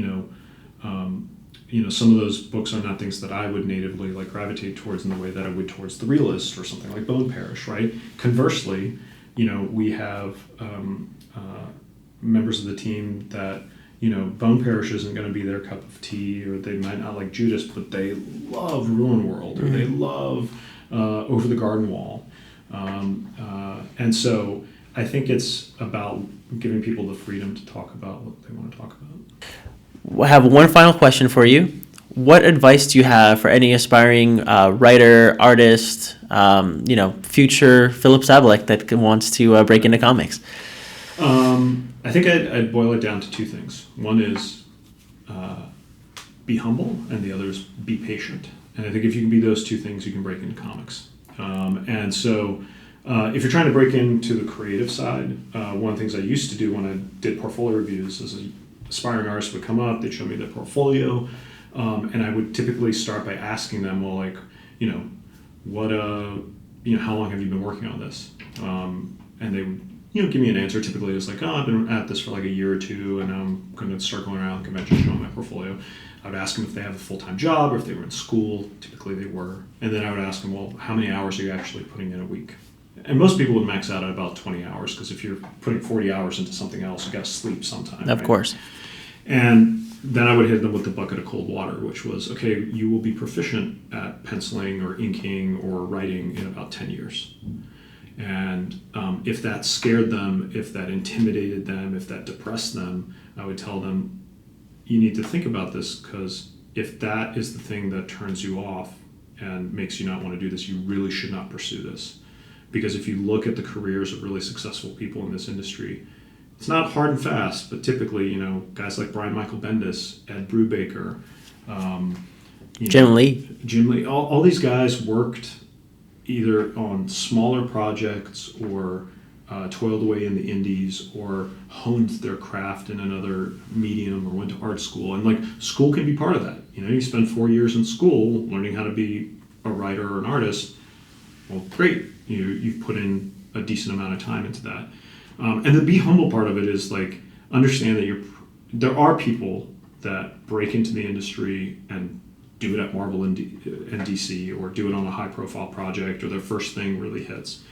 some of those books are not things that I would natively like gravitate towards in the way that I would towards The Realist or something like Bone Parish, right? Conversely, we have members of the team that, Bone Parish isn't going to be their cup of tea, or they might not like Judas, but they love Ruin World, or they love Over the Garden Wall. And so I think it's about giving people the freedom to talk about what they want to talk about. I have one final question for you. What advice do you have for any aspiring writer, artist, future Filip Sablik that wants to break into comics? I think I'd boil it down to two things. One is be humble, and the other is be patient. And I think if you can be those two things, you can break into comics. And so if you're trying to break into the creative side, one of the things I used to do when I did portfolio reviews is aspiring artists would come up, they'd show me their portfolio, and I would typically start by asking them, well, like, what, how long have you been working on this? And they would, give me an answer. Typically it's like, I've been at this for like a year or two, and I'm going to start going around conventions showing my portfolio. I would ask them if they have a full-time job or if they were in school. Typically they were. And then I would ask them, well, how many hours are you actually putting in a week? And most people would max out at about 20 hours, because if you're putting 40 hours into something else, you got to sleep sometime. Of course. And then I would hit them with the bucket of cold water, which was, okay, you will be proficient at penciling or inking or writing in about 10 years. And if that scared them, if that intimidated them, if that depressed them, I would tell them, you need to think about this, because if that is the thing that turns you off and makes you not want to do this, you really should not pursue this. Because if you look at the careers of really successful people in this industry, it's not hard and fast, but typically, guys like Brian Michael Bendis, Ed Brubaker, Jim Lee, all these guys worked either on smaller projects or toiled away in the indies or honed their craft in another medium or went to art school. And like, school can be part of that. You spend 4 years in school learning how to be a writer or an artist. Well, great. You've put in a decent amount of time into that. And the be humble part of it is like, understand that there are people that break into the industry and do it at Marvel and DC, or do it on a high profile project, or their first thing really hits.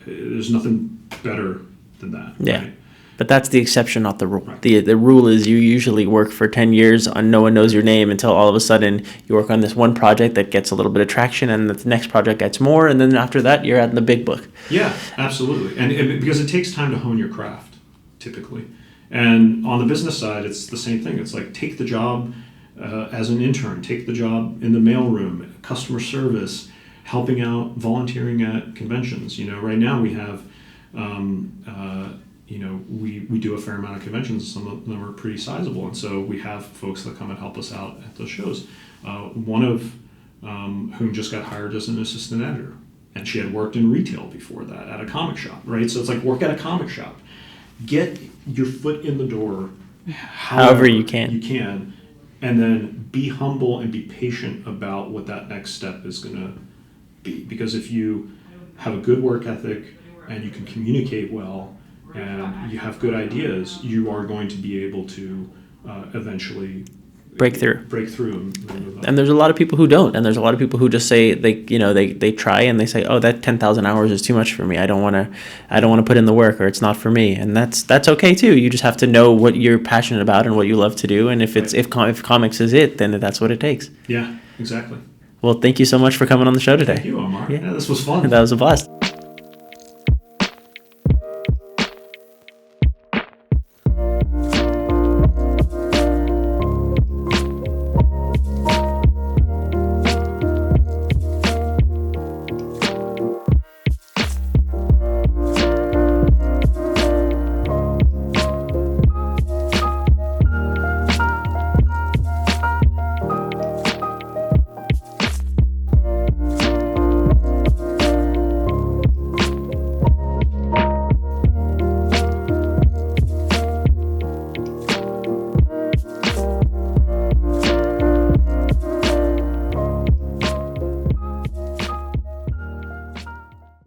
There's nothing better than that. Yeah. Right? But that's the exception, not the rule. Right. The rule is you usually work for 10 years and no one knows your name until all of a sudden you work on this one project that gets a little bit of traction, and the next project gets more, and then after that you're at the big book. Yeah, absolutely. And because it takes time to hone your craft, typically. And on the business side, it's the same thing. It's like, take the job as an intern, take the job in the mailroom, customer service, helping out, volunteering at conventions. Right now we have we do a fair amount of conventions. Some of them are pretty sizable, and so we have folks that come and help us out at those shows. One of whom just got hired as an assistant editor, and she had worked in retail before that at a comic shop, right? So it's like, work at a comic shop, get your foot in the door, however you can. And then be humble and be patient about what that next step is going to be. Because if you have a good work ethic and you can communicate well, and you have good ideas, you are going to be able to eventually break through. And there's a lot of people who don't, and there's a lot of people who just say they try and they say, oh, that 10,000 hours is too much for me. I don't want to put in the work, or it's not for me, and that's okay too. You just have to know what you're passionate about and what you love to do, and if comics is it, then that's what it takes. Yeah, exactly. Well, thank you so much for coming on the show today. Thank you, Omar. Yeah, this was fun. That was a blast.